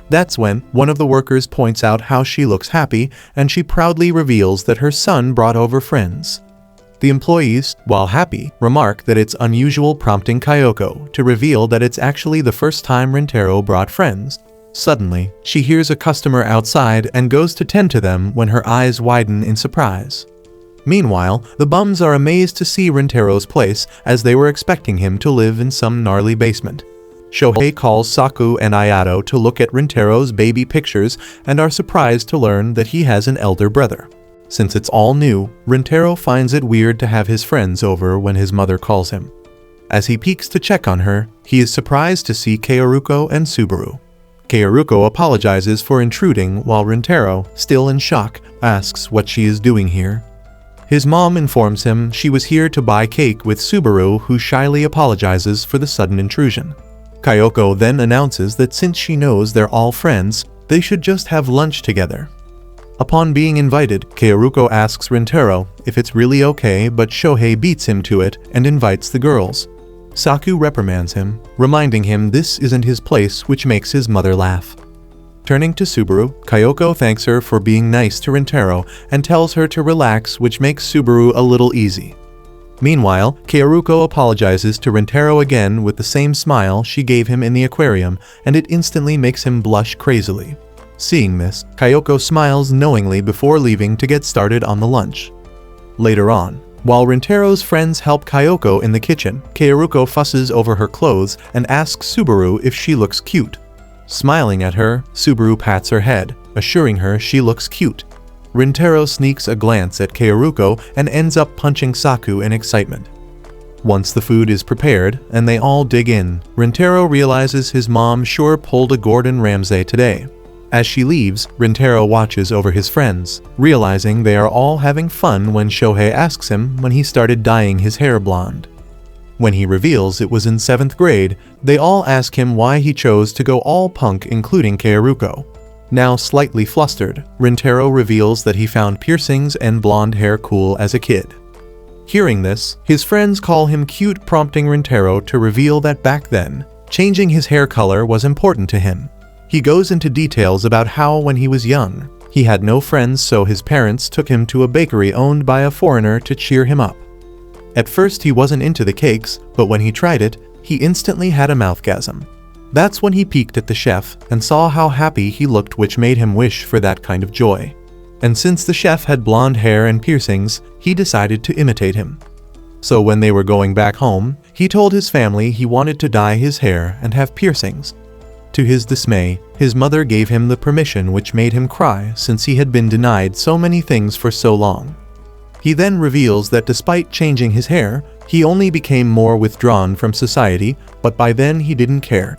A: That's when one of the workers points out how she looks happy, and she proudly reveals that her son brought over friends. The employees, while happy, remark that it's unusual, prompting Kyoko to reveal that it's actually the first time Rintaro brought friends. Suddenly, she hears a customer outside and goes to tend to them when her eyes widen in surprise. Meanwhile, the bums are amazed to see Rintaro's place, as they were expecting him to live in some gnarly basement. Shohei calls Saku and Ayato to look at Rintaro's baby pictures and are surprised to learn that he has an elder brother. Since it's all new, Rintaro finds it weird to have his friends over when his mother calls him. As he peeks to check on her, he is surprised to see Kaoruko and Subaru. Kaoruko apologizes for intruding while Rintaro, still in shock, asks what she is doing here. His mom informs him she was here to buy cake with Subaru, who shyly apologizes for the sudden intrusion. Kyoko then announces that since she knows they're all friends, they should just have lunch together. Upon being invited, Kaoruko asks Rintaro if it's really okay, but Shohei beats him to it and invites the girls. Saku reprimands him, reminding him this isn't his place, which makes his mother laugh. Turning to Subaru, Kyoko thanks her for being nice to Rintaro and tells her to relax, which makes Subaru a little easy. Meanwhile, Kaoruko apologizes to Rintaro again with the same smile she gave him in the aquarium, and it instantly makes him blush crazily. Seeing this, Kyoko smiles knowingly before leaving to get started on the lunch. Later on, while Rintaro's friends help Kyoko in the kitchen, Kaoruko fusses over her clothes and asks Subaru if she looks cute. Smiling at her, Subaru pats her head, assuring her she looks cute. Rintaro sneaks a glance at Kaoruko and ends up punching Saku in excitement. Once the food is prepared and they all dig in, Rintaro realizes his mom sure pulled a Gordon Ramsay today. As she leaves, Rintaro watches over his friends, realizing they are all having fun when Shohei asks him when he started dyeing his hair blonde. When he reveals it was in 7th grade, they all ask him why he chose to go all punk, including Kaoruko. Now slightly flustered, Rintaro reveals that he found piercings and blonde hair cool as a kid. Hearing this, his friends call him cute, prompting Rintaro to reveal that back then, changing his hair color was important to him. He goes into details about how when he was young, he had no friends, so his parents took him to a bakery owned by a foreigner to cheer him up. At first he wasn't into the cakes, but when he tried it, he instantly had a mouthgasm. That's when he peeked at the chef and saw how happy he looked, which made him wish for that kind of joy. And since the chef had blonde hair and piercings, he decided to imitate him. So when they were going back home, he told his family he wanted to dye his hair and have piercings. To his dismay, his mother gave him the permission, which made him cry since he had been denied so many things for so long. He then reveals that despite changing his hair, he only became more withdrawn from society, but by then he didn't care.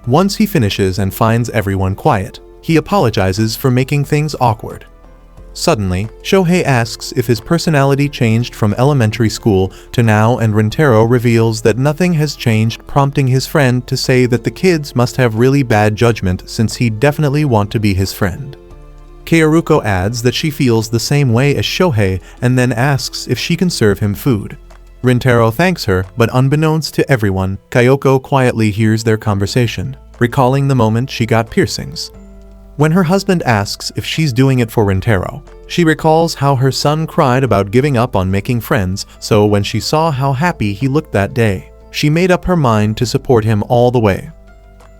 A: Once he finishes and finds everyone quiet, he apologizes for making things awkward. Suddenly, Shohei asks if his personality changed from elementary school to now, and Rintaro reveals that nothing has changed, prompting his friend to say that the kids must have really bad judgment since he'd definitely want to be his friend. Kaoruko adds that she feels the same way as Shohei and then asks if she can serve him food. Rintaro thanks her, but unbeknownst to everyone, Kayoko quietly hears their conversation, recalling the moment she got piercings. When her husband asks if she's doing it for Rintaro, she recalls how her son cried about giving up on making friends, so when she saw how happy he looked that day, she made up her mind to support him all the way.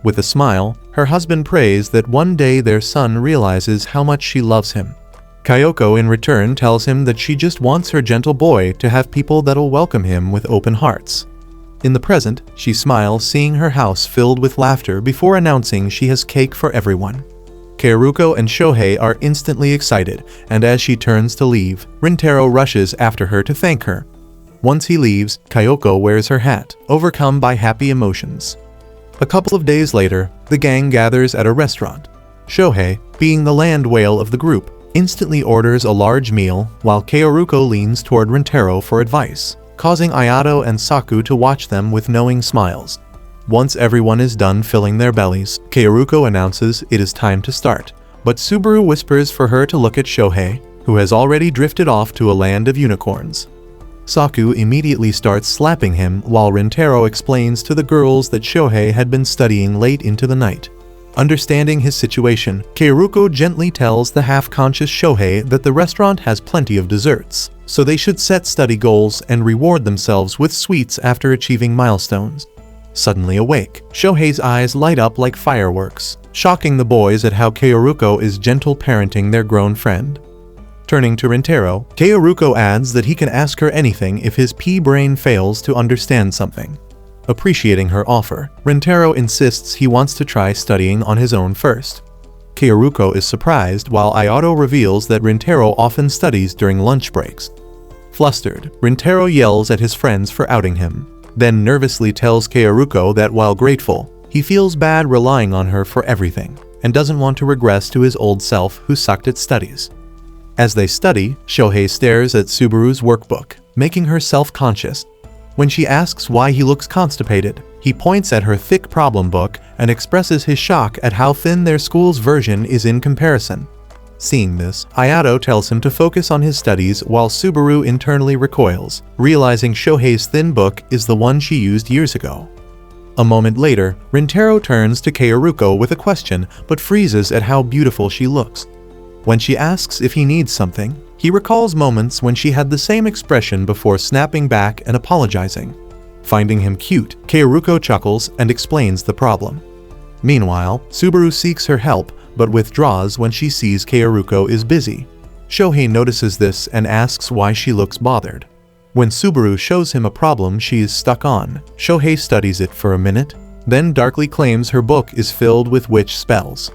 A: With a smile, her husband prays that one day their son realizes how much she loves him. Kayoko in return tells him that she just wants her gentle boy to have people that'll welcome him with open hearts. In the present, she smiles seeing her house filled with laughter before announcing she has cake for everyone. Kaoruko and Shohei are instantly excited, and as she turns to leave, Rintaro rushes after her to thank her. Once he leaves, Kayoko wears her hat, overcome by happy emotions. A couple of days later, the gang gathers at a restaurant. Shohei, being the land whale of the group, instantly orders a large meal, while Kaoruko leans toward Rintaro for advice, causing Ayato and Saku to watch them with knowing smiles. Once everyone is done filling their bellies, Kaoruko announces it is time to start, but Subaru whispers for her to look at Shohei, who has already drifted off to a land of unicorns. Saku immediately starts slapping him while Rintaro explains to the girls that Shohei had been studying late into the night. Understanding his situation, Kaoruko gently tells the half-conscious Shohei that the restaurant has plenty of desserts, so they should set study goals and reward themselves with sweets after achieving milestones. Suddenly awake, Shohei's eyes light up like fireworks, shocking the boys at how Kaoruko is gentle parenting their grown friend. Turning to Rintaro, Kaoruko adds that he can ask her anything if his pea-brain fails to understand something. Appreciating her offer, Rintaro insists he wants to try studying on his own first. Kaoruko is surprised while Ayato reveals that Rintaro often studies during lunch breaks. Flustered, Rintaro yells at his friends for outing him, then nervously tells Kaoruko that while grateful, he feels bad relying on her for everything, and doesn't want to regress to his old self who sucked at studies. As they study, Shohei stares at Subaru's workbook, making her self-conscious. When she asks why he looks constipated, he points at her thick problem book and expresses his shock at how thin their school's version is in comparison. Seeing this, Ayato tells him to focus on his studies while Subaru internally recoils, realizing Shohei's thin book is the one she used years ago. A moment later, Rintaro turns to Kaoruko with a question but freezes at how beautiful she looks. When she asks if he needs something, he recalls moments when she had the same expression before snapping back and apologizing. Finding him cute, Kaoruko chuckles and explains the problem. Meanwhile, Subaru seeks her help but withdraws when she sees Kaoruko is busy. Shohei notices this and asks why she looks bothered. When Subaru shows him a problem she is stuck on, Shohei studies it for a minute, then darkly claims her book is filled with witch spells.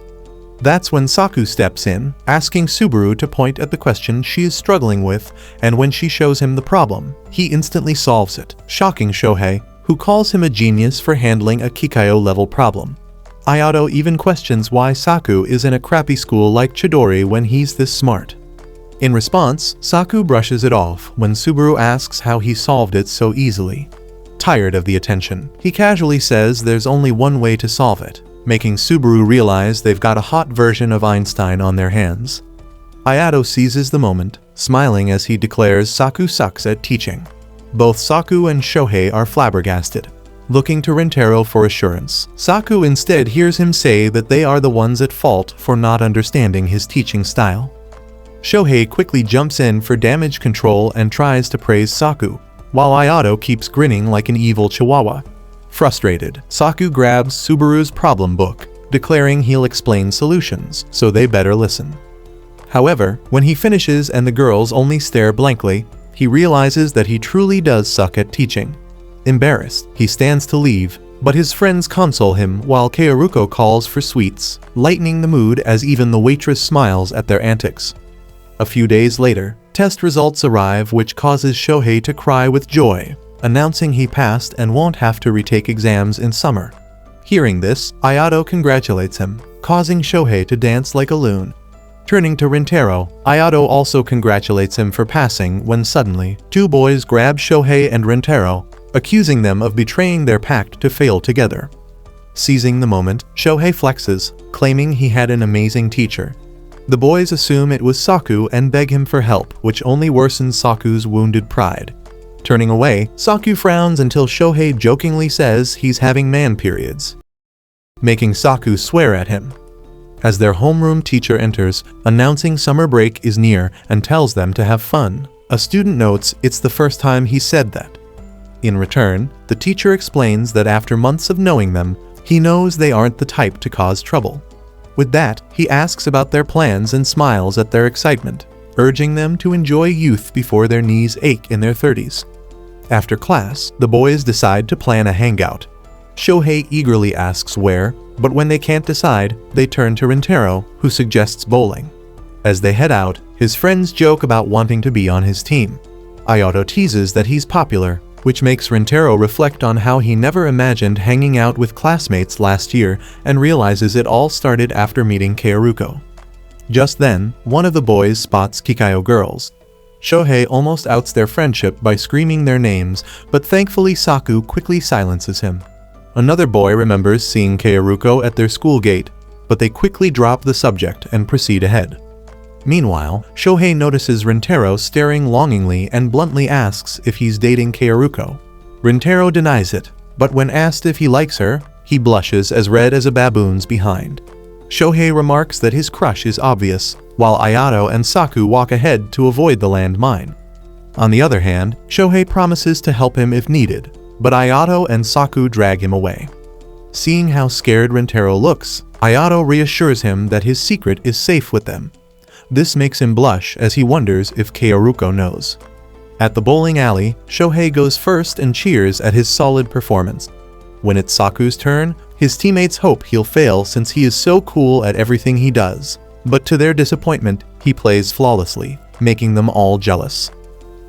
A: That's when Saku steps in, asking Subaru to point at the question she is struggling with, and when she shows him the problem, he instantly solves it, shocking Shohei, who calls him a genius for handling a Kikayo-level problem. Ayato even questions why Saku is in a crappy school like Chidori when he's this smart. In response, Saku brushes it off when Subaru asks how he solved it so easily. Tired of the attention, he casually says there's only one way to solve it, making Subaru realize they've got a hot version of Einstein on their hands. Ayato seizes the moment, smiling as he declares Saku sucks at teaching. Both Saku and Shohei are flabbergasted. Looking to Rintaro for assurance, Saku instead hears him say that they are the ones at fault for not understanding his teaching style. Shohei quickly jumps in for damage control and tries to praise Saku, while Ayato keeps grinning like an evil chihuahua. Frustrated, Saku grabs Subaru's problem book, declaring he'll explain solutions, so they better listen. However, when he finishes and the girls only stare blankly, he realizes that he truly does suck at teaching. Embarrassed, he stands to leave, but his friends console him while Kaoruko calls for sweets, lightening the mood as even the waitress smiles at their antics. A few days later, test results arrive which causes Shohei to cry with joy, announcing he passed and won't have to retake exams in summer. Hearing this, Ayato congratulates him, causing Shohei to dance like a loon. Turning to Rintaro, Ayato also congratulates him for passing when suddenly, two boys grab Shohei and Rintaro, accusing them of betraying their pact to fail together. Seizing the moment, Shohei flexes, claiming he had an amazing teacher. The boys assume it was Saku and beg him for help, which only worsens Saku's wounded pride. Turning away, Saku frowns until Shohei jokingly says he's having man periods, making Saku swear at him. As their homeroom teacher enters, announcing summer break is near and tells them to have fun, a student notes it's the first time he said that. In return, the teacher explains that after months of knowing them, he knows they aren't the type to cause trouble. With that, he asks about their plans and smiles at their excitement, urging them to enjoy youth before their knees ache in their 30s. After class, the boys decide to plan a hangout. Shohei eagerly asks where, but when they can't decide, they turn to Rintaro, who suggests bowling. As they head out, his friends joke about wanting to be on his team. Ayato teases that he's popular, which makes Rintaro reflect on how he never imagined hanging out with classmates last year and realizes it all started after meeting Kaoruko. Just then, one of the boys spots Kikayo girls. Shohei almost outs their friendship by screaming their names, but thankfully Saku quickly silences him. Another boy remembers seeing Kaoruko at their school gate, but they quickly drop the subject and proceed ahead. Meanwhile, Shohei notices Rintaro staring longingly and bluntly asks if he's dating Kaoruko. Rintaro denies it, but when asked if he likes her, he blushes as red as a baboon's behind. Shohei remarks that his crush is obvious, while Ayato and Saku walk ahead to avoid the landmine. On the other hand, Shohei promises to help him if needed, but Ayato and Saku drag him away. Seeing how scared Rintaro looks, Ayato reassures him that his secret is safe with them. This makes him blush as he wonders if Kaoruko knows. At the bowling alley, Shohei goes first and cheers at his solid performance. When it's Saku's turn, his teammates hope he'll fail since he is so cool at everything he does. But to their disappointment, he plays flawlessly, making them all jealous.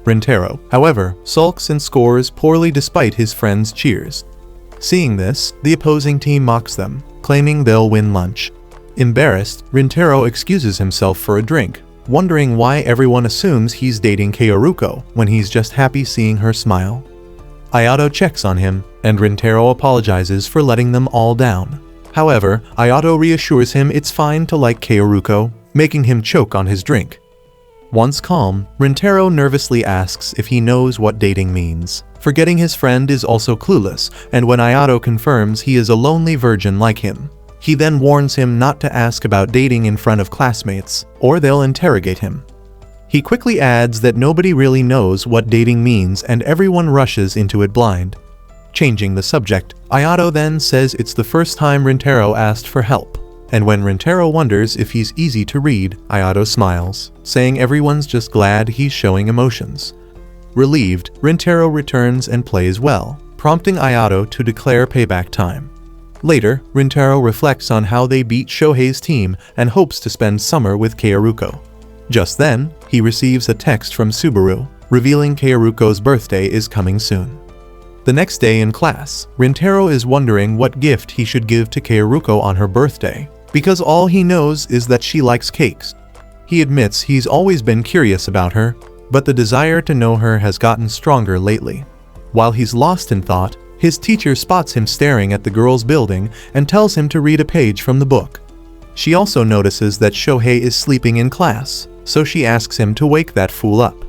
A: Rintaro, however, sulks and scores poorly despite his friends' cheers. Seeing this, the opposing team mocks them, claiming they'll win lunch. Embarrassed, Rintaro excuses himself for a drink, wondering why everyone assumes he's dating Kaoruko when he's just happy seeing her smile. Ayato checks on him, and Rintaro apologizes for letting them all down. However, Ayato reassures him it's fine to like Kaoruko, making him choke on his drink. Once calm, Rintaro nervously asks if he knows what dating means, forgetting his friend is also clueless, and when Ayato confirms he is a lonely virgin like him. He then warns him not to ask about dating in front of classmates, or they'll interrogate him. He quickly adds that nobody really knows what dating means and everyone rushes into it blind. Changing the subject, Ayato then says it's the first time Rintaro asked for help, and when Rintaro wonders if he's easy to read, Ayato smiles, saying everyone's just glad he's showing emotions. Relieved, Rintaro returns and plays well, prompting Ayato to declare payback time. Later, Rintaro reflects on how they beat Shohei's team and hopes to spend summer with Kaoruko. Just then, he receives a text from Subaru, revealing Kaoruko's birthday is coming soon. The next day in class, Rintaro is wondering what gift he should give to Kaoruko on her birthday, because all he knows is that she likes cakes. He admits he's always been curious about her, but the desire to know her has gotten stronger lately. While he's lost in thought, his teacher spots him staring at the girls' building and tells him to read a page from the book. She also notices that Shohei is sleeping in class, so she asks him to wake that fool up.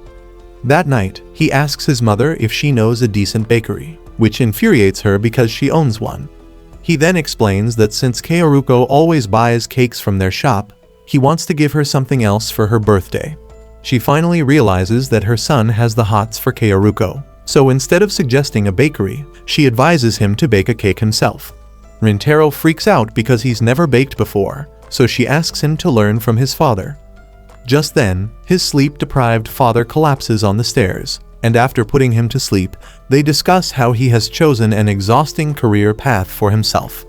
A: That night, he asks his mother if she knows a decent bakery, which infuriates her because she owns one. He then explains that since Kaoruko always buys cakes from their shop, he wants to give her something else for her birthday. She finally realizes that her son has the hots for Kaoruko, so instead of suggesting a bakery, she advises him to bake a cake himself. Rintaro freaks out because he's never baked before, so she asks him to learn from his father. Just then, his sleep-deprived father collapses on the stairs, and after putting him to sleep, they discuss how he has chosen an exhausting career path for himself.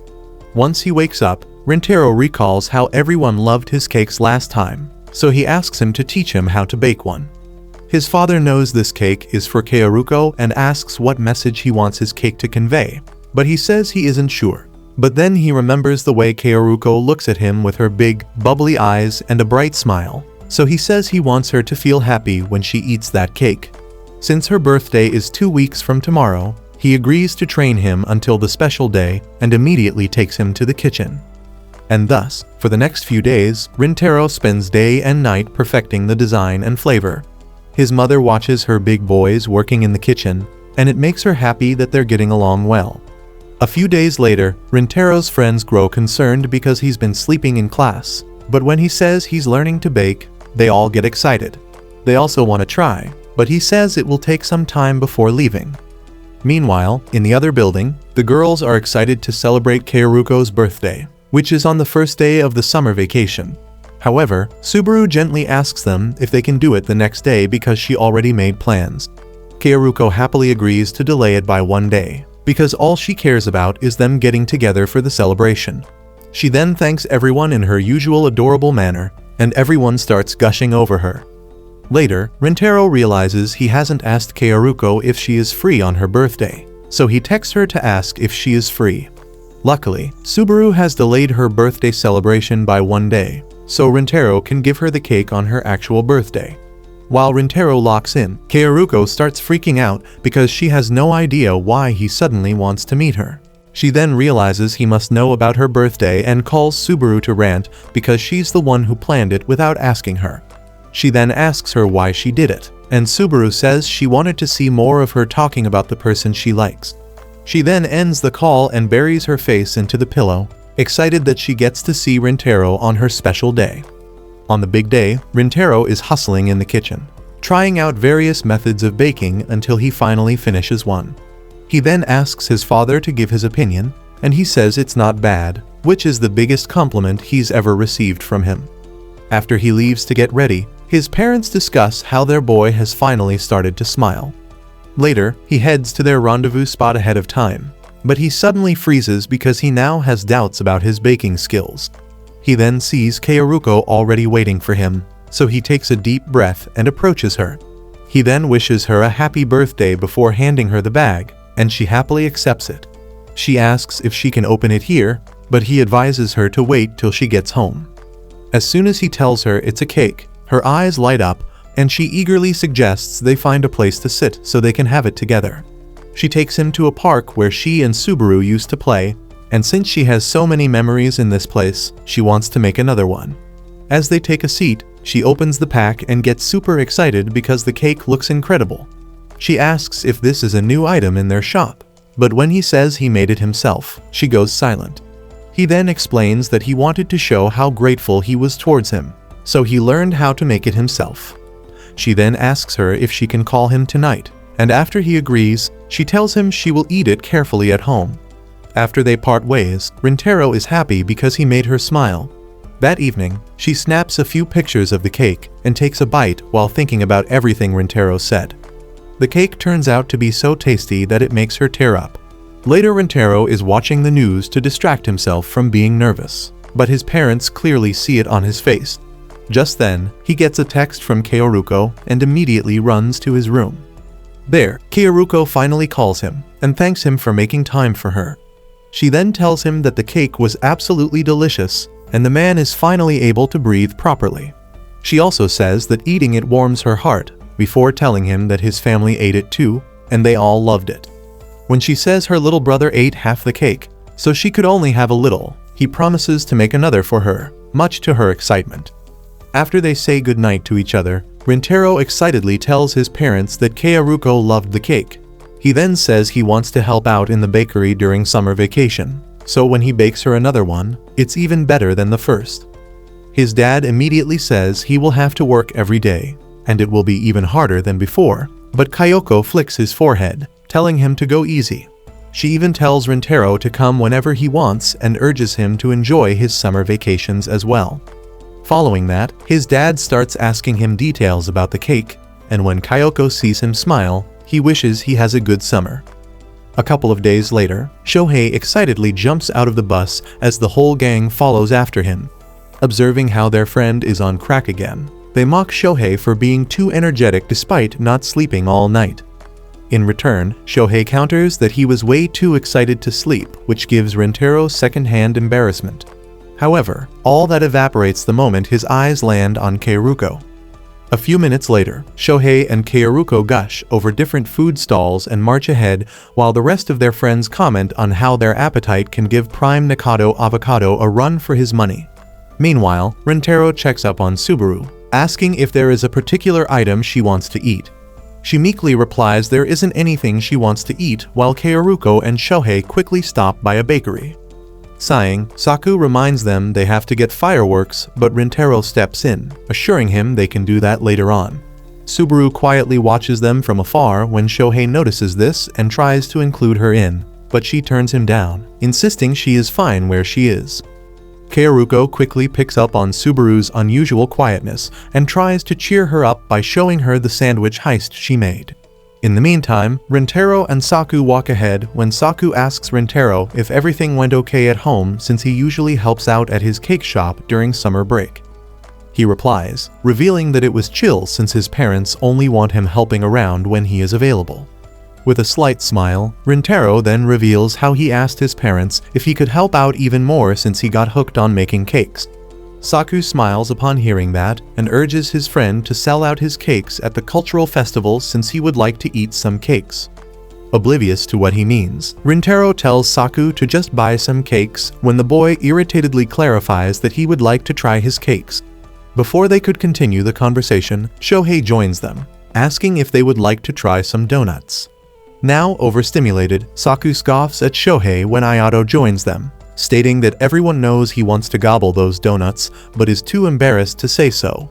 A: Once he wakes up, Rintaro recalls how everyone loved his cakes last time, so he asks him to teach him how to bake one. His father knows this cake is for Kaoruko and asks what message he wants his cake to convey, but he says he isn't sure. But then he remembers the way Kaoruko looks at him with her big, bubbly eyes and a bright smile, so he says he wants her to feel happy when she eats that cake. Since her birthday is 2 weeks from tomorrow, he agrees to train him until the special day and immediately takes him to the kitchen. And thus, for the next few days, Rintaro spends day and night perfecting the design and flavor. His mother watches her big boys working in the kitchen, and it makes her happy that they're getting along well. A few days later, Rintaro's friends grow concerned because he's been sleeping in class, but when he says he's learning to bake, they all get excited. They also want to try, but he says it will take some time before leaving. Meanwhile, in the other building, the girls are excited to celebrate Kaoruko's birthday, which is on the first day of the summer vacation. However, Subaru gently asks them if they can do it the next day because she already made plans. Kaoruko happily agrees to delay it by 1 day, because all she cares about is them getting together for the celebration. She then thanks everyone in her usual adorable manner, and everyone starts gushing over her. Later, Rintaro realizes he hasn't asked Kaoruko if she is free on her birthday, so he texts her to ask if she is free. Luckily, Subaru has delayed her birthday celebration by 1 day, so Rintaro can give her the cake on her actual birthday. While Rintaro locks in, Kaoruko starts freaking out because she has no idea why he suddenly wants to meet her. She then realizes he must know about her birthday and calls Subaru to rant because she's the one who planned it without asking her. She then asks her why she did it, and Subaru says she wanted to see more of her talking about the person she likes. She then ends the call and buries her face into the pillow, excited that she gets to see Rintaro on her special day. On the big day, Rintaro is hustling in the kitchen, trying out various methods of baking until he finally finishes one. He then asks his father to give his opinion, and he says it's not bad, which is the biggest compliment he's ever received from him. After he leaves to get ready, his parents discuss how their boy has finally started to smile. Later, he heads to their rendezvous spot ahead of time, but he suddenly freezes because he now has doubts about his baking skills. He then sees Kaoruko already waiting for him, so he takes a deep breath and approaches her. He then wishes her a happy birthday before handing her the bag, and she happily accepts it. She asks if she can open it here, but he advises her to wait till she gets home. As soon as he tells her it's a cake, her eyes light up, and she eagerly suggests they find a place to sit so they can have it together. She takes him to a park where she and Subaru used to play, and since she has so many memories in this place, she wants to make another one. As they take a seat, she opens the pack and gets super excited because the cake looks incredible. She asks if this is a new item in their shop, but when he says he made it himself, she goes silent. He then explains that he wanted to show how grateful he was towards him, so he learned how to make it himself. She then asks her if she can call him tonight, and after he agrees, she tells him she will eat it carefully at home. After they part ways, Rintaro is happy because he made her smile. That evening, she snaps a few pictures of the cake and takes a bite while thinking about everything Rintaro said. The cake turns out to be so tasty that it makes her tear up. Later, Rintaro is watching the news to distract himself from being nervous, but his parents clearly see it on his face. Just then, he gets a text from Kaoruko and immediately runs to his room. There, Kyoruko finally calls him and thanks him for making time for her. She then tells him that the cake was absolutely delicious and the man is finally able to breathe properly. She also says that eating it warms her heart, before telling him that his family ate it too, and they all loved it. When she says her little brother ate half the cake, so she could only have a little, he promises to make another for her, much to her excitement. After they say goodnight to each other, Rintaro excitedly tells his parents that Kyoruko loved the cake. He then says he wants to help out in the bakery during summer vacation, so when he bakes her another one, it's even better than the first. His dad immediately says he will have to work every day, and it will be even harder than before, but Kyoko flicks his forehead, telling him to go easy. She even tells Rintaro to come whenever he wants and urges him to enjoy his summer vacations as well. Following that, his dad starts asking him details about the cake, and when Kyoko sees him smile, he wishes he has a good summer. A couple of days later, Shohei excitedly jumps out of the bus as the whole gang follows after him. Observing how their friend is on crack again, they mock Shohei for being too energetic despite not sleeping all night. In return, Shohei counters that he was way too excited to sleep, which gives Rintaro second-hand embarrassment. However, all that evaporates the moment his eyes land on Kyoruko. A few minutes later, Shohei and Kyoruko gush over different food stalls and march ahead while the rest of their friends comment on how their appetite can give Prime Nikado Avocado a run for his money. Meanwhile, Rintaro checks up on Subaru, asking if there is a particular item she wants to eat. She meekly replies there isn't anything she wants to eat while Kyoruko and Shohei quickly stop by a bakery. Sighing, Saku reminds them they have to get fireworks, but Rintaro steps in, assuring him they can do that later on. Subaru quietly watches them from afar when Shohei notices this and tries to include her in, but she turns him down, insisting she is fine where she is. Kyoruko quickly picks up on Subaru's unusual quietness and tries to cheer her up by showing her the sandwich heist she made. In the meantime, Rintaro and Saku walk ahead when Saku asks Rintaro if everything went okay at home since he usually helps out at his cake shop during summer break. He replies, revealing that it was chill since his parents only want him helping around when he is available. With a slight smile, Rintaro then reveals how he asked his parents if he could help out even more since he got hooked on making cakes. Saku smiles upon hearing that and urges his friend to sell out his cakes at the cultural festival since he would like to eat some cakes. Oblivious to what he means, Rintaro tells Saku to just buy some cakes when the boy irritatedly clarifies that he would like to try his cakes. Before they could continue the conversation, Shohei joins them, asking if they would like to try some donuts. Now overstimulated, Saku scoffs at Shohei when Ayato joins them, stating that everyone knows he wants to gobble those donuts, but is too embarrassed to say so.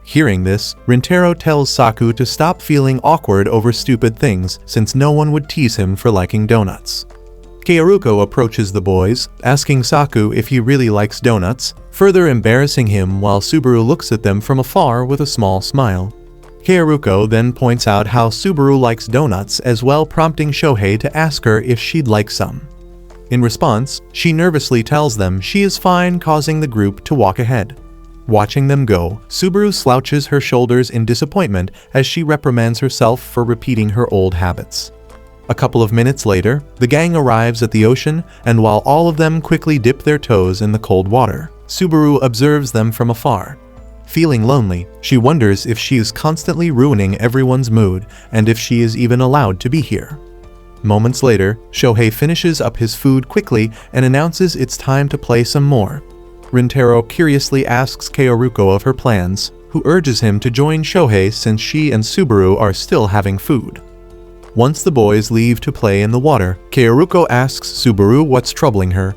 A: Hearing this, Rintaro tells Saku to stop feeling awkward over stupid things since no one would tease him for liking donuts. Kyoruko approaches the boys, asking Saku if he really likes donuts, further embarrassing him while Subaru looks at them from afar with a small smile. Kyoruko then points out how Subaru likes donuts as well, prompting Shohei to ask her if she'd like some. In response, she nervously tells them she is fine, causing the group to walk ahead. Watching them go, Subaru slouches her shoulders in disappointment as she reprimands herself for repeating her old habits. A couple of minutes later, the gang arrives at the ocean, and while all of them quickly dip their toes in the cold water, Subaru observes them from afar. Feeling lonely, she wonders if she is constantly ruining everyone's mood and if she is even allowed to be here. Moments later, Shohei finishes up his food quickly and announces it's time to play some more. Rintaro curiously asks Kyoruko of her plans, who urges him to join Shohei since she and Subaru are still having food. Once the boys leave to play in the water, Kyoruko asks Subaru what's troubling her.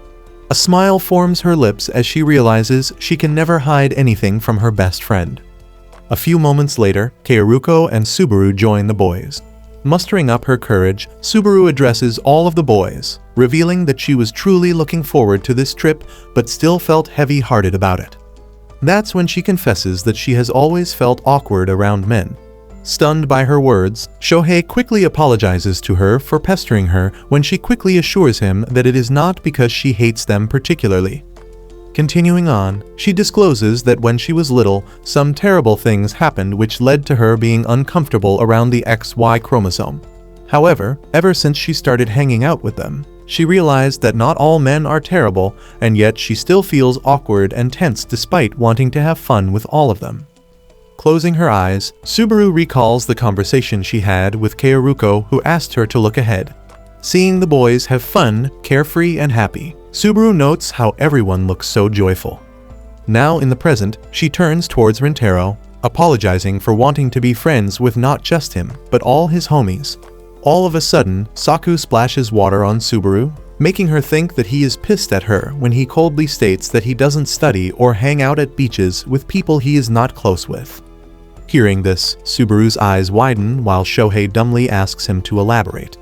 A: A smile forms her lips as she realizes she can never hide anything from her best friend. A few moments later, Kyoruko and Subaru join the boys. Mustering up her courage, Subaru addresses all of the boys, revealing that she was truly looking forward to this trip but still felt heavy-hearted about it. That's when she confesses that she has always felt awkward around men. Stunned by her words, Shohei quickly apologizes to her for pestering her when she quickly assures him that it is not because she hates them particularly. Continuing on, she discloses that when she was little, some terrible things happened which led to her being uncomfortable around the XY chromosome. However, ever since she started hanging out with them, she realized that not all men are terrible, and yet she still feels awkward and tense despite wanting to have fun with all of them. Closing her eyes, Subaru recalls the conversation she had with Kaoruko, who asked her to look ahead. Seeing the boys have fun, carefree and happy, Subaru notes how everyone looks so joyful. Now in the present, she turns towards Rintaro, apologizing for wanting to be friends with not just him, but all his homies. All of a sudden, Saku splashes water on Subaru, making her think that he is pissed at her when he coldly states that he doesn't study or hang out at beaches with people he is not close with. Hearing this, Subaru's eyes widen while Shohei dumbly asks him to elaborate.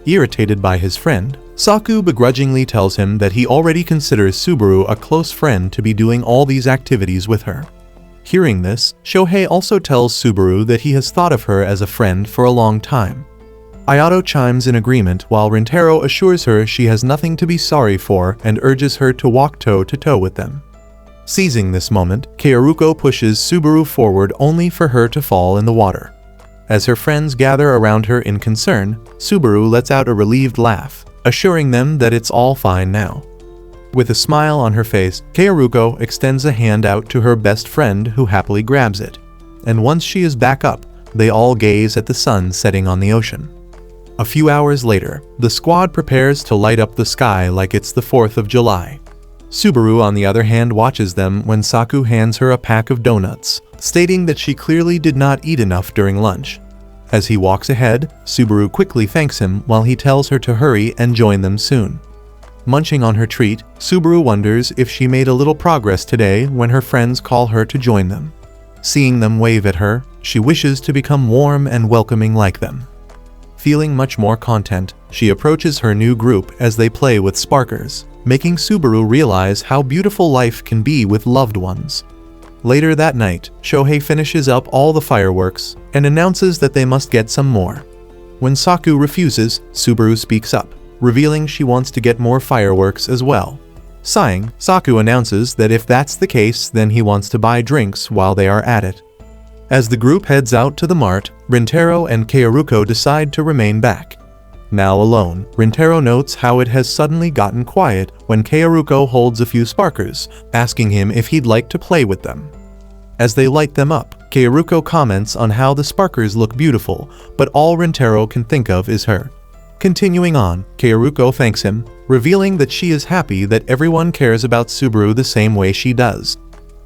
A: Irritated by his friend, Saku begrudgingly tells him that he already considers Subaru a close friend to be doing all these activities with her. Hearing this, Shohei also tells Subaru that he has thought of her as a friend for a long time. Ayato chimes in agreement while Rintaro assures her she has nothing to be sorry for and urges her to walk toe-to-toe with them. Seizing this moment, Kaoruko pushes Subaru forward only for her to fall in the water. As her friends gather around her in concern, Subaru lets out a relieved laugh, assuring them that it's all fine now. With a smile on her face, Kaoruko extends a hand out to her best friend who happily grabs it. And once she is back up, they all gaze at the sun setting on the ocean. A few hours later, the squad prepares to light up the sky like it's the 4th of July. Subaru on the other hand watches them when Saku hands her a pack of donuts, stating that she clearly did not eat enough during lunch. As he walks ahead, Subaru quickly thanks him while he tells her to hurry and join them soon. Munching on her treat, Subaru wonders if she made a little progress today when her friends call her to join them. Seeing them wave at her, she wishes to become warm and welcoming like them. Feeling much more content, she approaches her new group as they play with sparkers, making Subaru realize how beautiful life can be with loved ones. Later that night, Shohei finishes up all the fireworks and announces that they must get some more. When Saku refuses, Subaru speaks up, revealing she wants to get more fireworks as well. Sighing, Saku announces that if that's the case, then he wants to buy drinks while they are at it. As the group heads out to the mart, Rintaro and Kaoruko decide to remain back. Now alone, Rintaro notes how it has suddenly gotten quiet when Kaoruko holds a few sparkers, asking him if he'd like to play with them. As they light them up, Kaoruko comments on how the sparkers look beautiful, but all Rintaro can think of is her. Continuing on, Kaoruko thanks him, revealing that she is happy that everyone cares about Subaru the same way she does.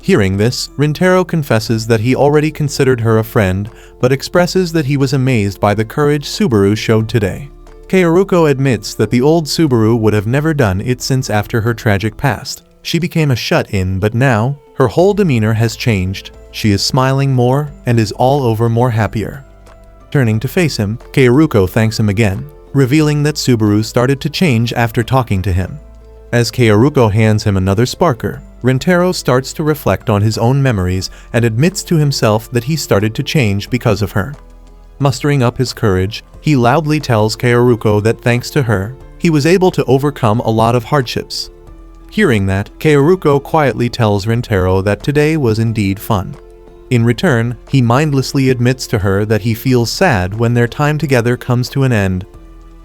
A: Hearing this, Rintaro confesses that he already considered her a friend, but expresses that he was amazed by the courage Subaru showed today. Kaoruko admits that the old Subaru would have never done it since after her tragic past. She became a shut-in, but now, her whole demeanor has changed. She is smiling more and is all over more happier. Turning to face him, Kaoruko thanks him again, revealing that Subaru started to change after talking to him. As Kaoruko hands him another sparker, Rintaro starts to reflect on his own memories and admits to himself that he started to change because of her. Mustering up his courage, he loudly tells Kaoruko that thanks to her, he was able to overcome a lot of hardships. Hearing that, Kaoruko quietly tells Rintaro that today was indeed fun. In return, he mindlessly admits to her that he feels sad when their time together comes to an end.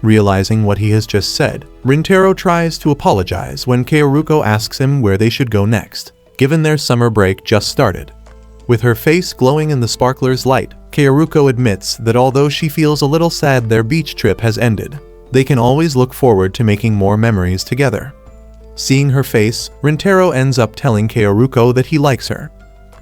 A: Realizing what he has just said, Rintaro tries to apologize when Kaoruko asks him where they should go next, given their summer break just started. With her face glowing in the sparkler's light, Kaoruko admits that although she feels a little sad their beach trip has ended, they can always look forward to making more memories together. Seeing her face, Rintaro ends up telling Kaoruko that he likes her.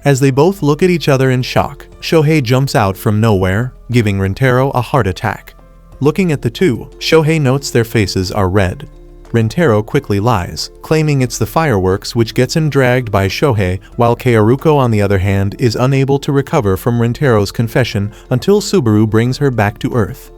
A: As they both look at each other in shock, Shohei jumps out from nowhere, giving Rintaro a heart attack. Looking at the two, Shohei notes their faces are red. Rintaro quickly lies, claiming it's the fireworks which gets him dragged by Shohei, while Kaoruko on the other hand is unable to recover from Rintaro's confession until Subaru brings her back to Earth.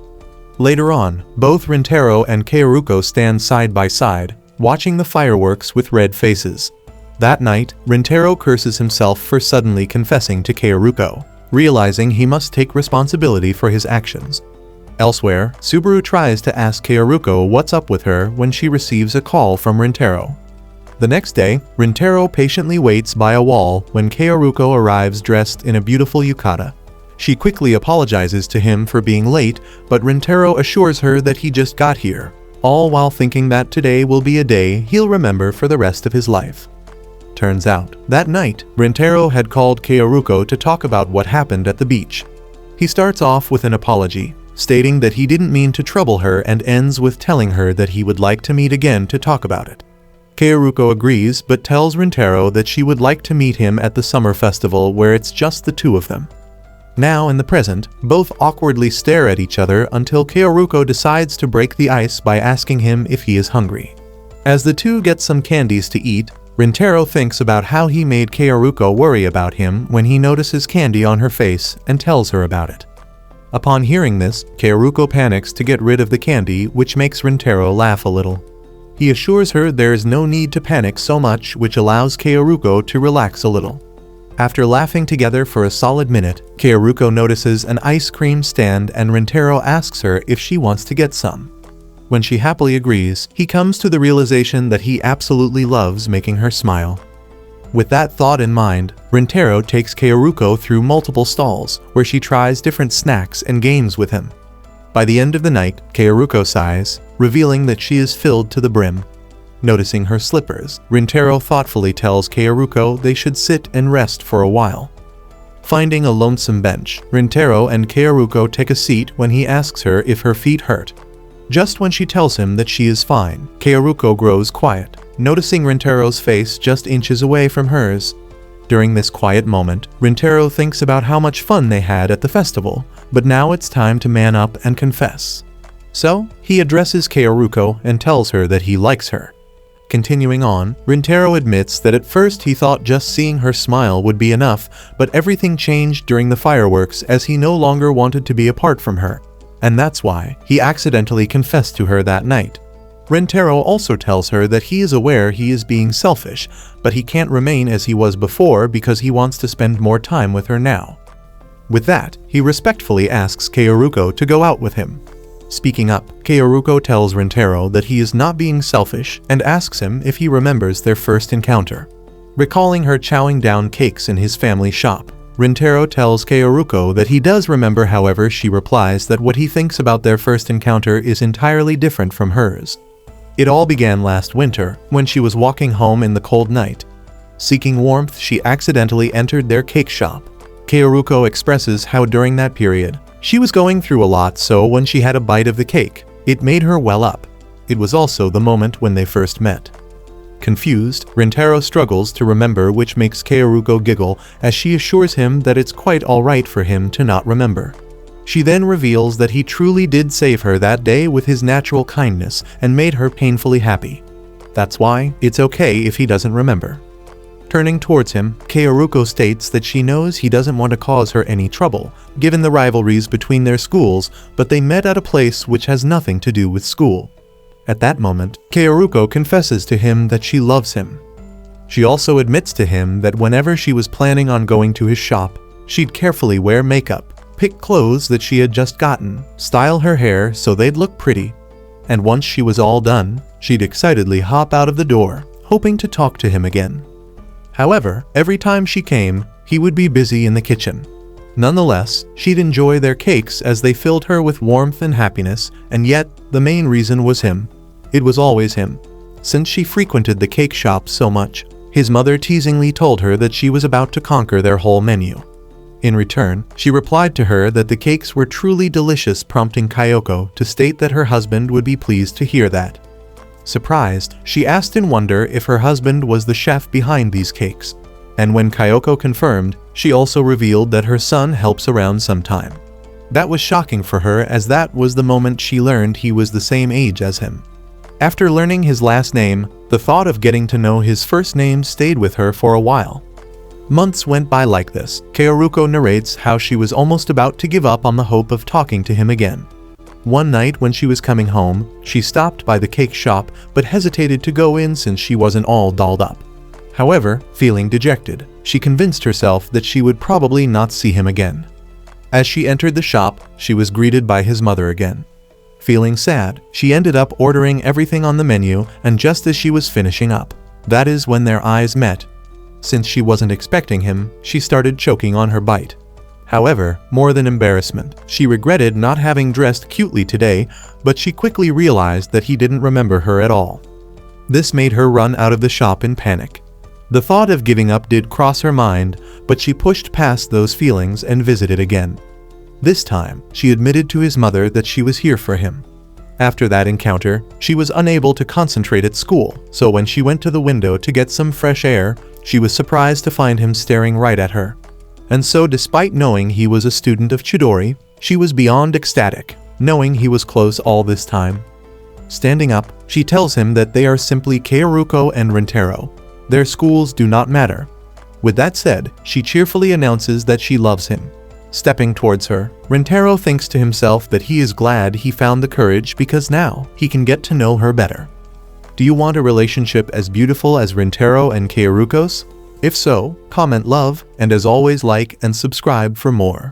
A: Later on, both Rintaro and Kaoruko stand side by side, watching the fireworks with red faces. That night, Rintaro curses himself for suddenly confessing to Kaoruko, realizing he must take responsibility for his actions. Elsewhere, Subaru tries to ask Kaoruko what's up with her when she receives a call from Rintaro. The next day, Rintaro patiently waits by a wall when Kaoruko arrives dressed in a beautiful yukata. She quickly apologizes to him for being late, but Rintaro assures her that he just got here, all while thinking that today will be a day he'll remember for the rest of his life. Turns out, that night, Rintaro had called Kaoruko to talk about what happened at the beach. He starts off with an apology, stating that he didn't mean to trouble her, and ends with telling her that he would like to meet again to talk about it. Kaoruko agrees but tells Rintaro that she would like to meet him at the summer festival where it's just the two of them. Now in the present, both awkwardly stare at each other until Kaoruko decides to break the ice by asking him if he is hungry. As the two get some candies to eat, Rintaro thinks about how he made Kaoruko worry about him when he notices candy on her face and tells her about it. Upon hearing this, Kaoruko panics to get rid of the candy, which makes Rintaro laugh a little. He assures her there is no need to panic so much, which allows Kaoruko to relax a little. After laughing together for a solid minute, Kaoruko notices an ice cream stand and Rintaro asks her if she wants to get some. When she happily agrees, he comes to the realization that he absolutely loves making her smile. With that thought in mind, Rintaro takes Kaoruko through multiple stalls, where she tries different snacks and games with him. By the end of the night, Kaoruko sighs, revealing that she is filled to the brim. Noticing her slippers, Rintaro thoughtfully tells Kaoruko they should sit and rest for a while. Finding a lonesome bench, Rintaro and Kaoruko take a seat when he asks her if her feet hurt. Just when she tells him that she is fine, Kaoruko grows quiet, noticing Rintaro's face just inches away from hers. During this quiet moment, Rintaro thinks about how much fun they had at the festival, but now it's time to man up and confess. So, he addresses Kaoruko and tells her that he likes her. Continuing on, Rintaro admits that at first he thought just seeing her smile would be enough, but everything changed during the fireworks as he no longer wanted to be apart from her. And that's why he accidentally confessed to her that night. Rintaro also tells her that he is aware he is being selfish, but he can't remain as he was before because he wants to spend more time with her now. With that, he respectfully asks Kaoruko to go out with him. Speaking up, Kaoruko tells Rintaro that he is not being selfish and asks him if he remembers their first encounter. Recalling her chowing down cakes in his family shop, Rintaro tells Kaoruko that he does remember, however she replies that what he thinks about their first encounter is entirely different from hers. It all began last winter, when she was walking home in the cold night. Seeking warmth, she accidentally entered their cake shop. Kaoruko expresses how during that period, she was going through a lot, so when she had a bite of the cake, it made her well up. It was also the moment when they first met. Confused, Rintaro struggles to remember, which makes Kaoruko giggle as she assures him that it's quite alright for him to not remember. She then reveals that he truly did save her that day with his natural kindness and made her painfully happy. That's why it's okay if he doesn't remember. Turning towards him, Kaoruko states that she knows he doesn't want to cause her any trouble, given the rivalries between their schools, but they met at a place which has nothing to do with school. At that moment, Kaoruko confesses to him that she loves him. She also admits to him that whenever she was planning on going to his shop, she'd carefully wear makeup, pick clothes that she had just gotten, style her hair so they'd look pretty, and once she was all done, she'd excitedly hop out of the door, hoping to talk to him again. However, every time she came, he would be busy in the kitchen. Nonetheless, she'd enjoy their cakes as they filled her with warmth and happiness, and yet, the main reason was him. It was always him. Since she frequented the cake shop so much, his mother teasingly told her that she was about to conquer their whole menu. In return, she replied to her that the cakes were truly delicious, prompting Kyoko to state that her husband would be pleased to hear that. Surprised, she asked in wonder if her husband was the chef behind these cakes. And when Kyoko confirmed, she also revealed that her son helps around sometime. That was shocking for her, as that was the moment she learned he was the same age as him. After learning his last name, the thought of getting to know his first name stayed with her for a while. Months went by like this. Kaoruko narrates how she was almost about to give up on the hope of talking to him again. One night when she was coming home, she stopped by the cake shop but hesitated to go in since she wasn't all dolled up. However, feeling dejected, she convinced herself that she would probably not see him again. As she entered the shop, she was greeted by his mother again. Feeling sad, she ended up ordering everything on the menu, and just as she was finishing up, That is when their eyes met. Since she wasn't expecting him, she started choking on her bite. However, more than embarrassment, she regretted not having dressed cutely today, but she quickly realized that he didn't remember her at all. This made her run out of the shop in panic. The thought of giving up did cross her mind, but she pushed past those feelings and visited again. This time, she admitted to his mother that she was here for him. After that encounter, she was unable to concentrate at school, so when she went to the window to get some fresh air, she was surprised to find him staring right at her. And so despite knowing he was a student of Chidori, she was beyond ecstatic, knowing he was close all this time. Standing up, she tells him that they are simply Kaoruko and Rintaro. Their schools do not matter. With that said, she cheerfully announces that she loves him. Stepping towards her, Rintaro thinks to himself that he is glad he found the courage because now he can get to know her better. Do you want a relationship as beautiful as Rintaro and Kaoruko's? If so, comment love, and as always like and subscribe for more.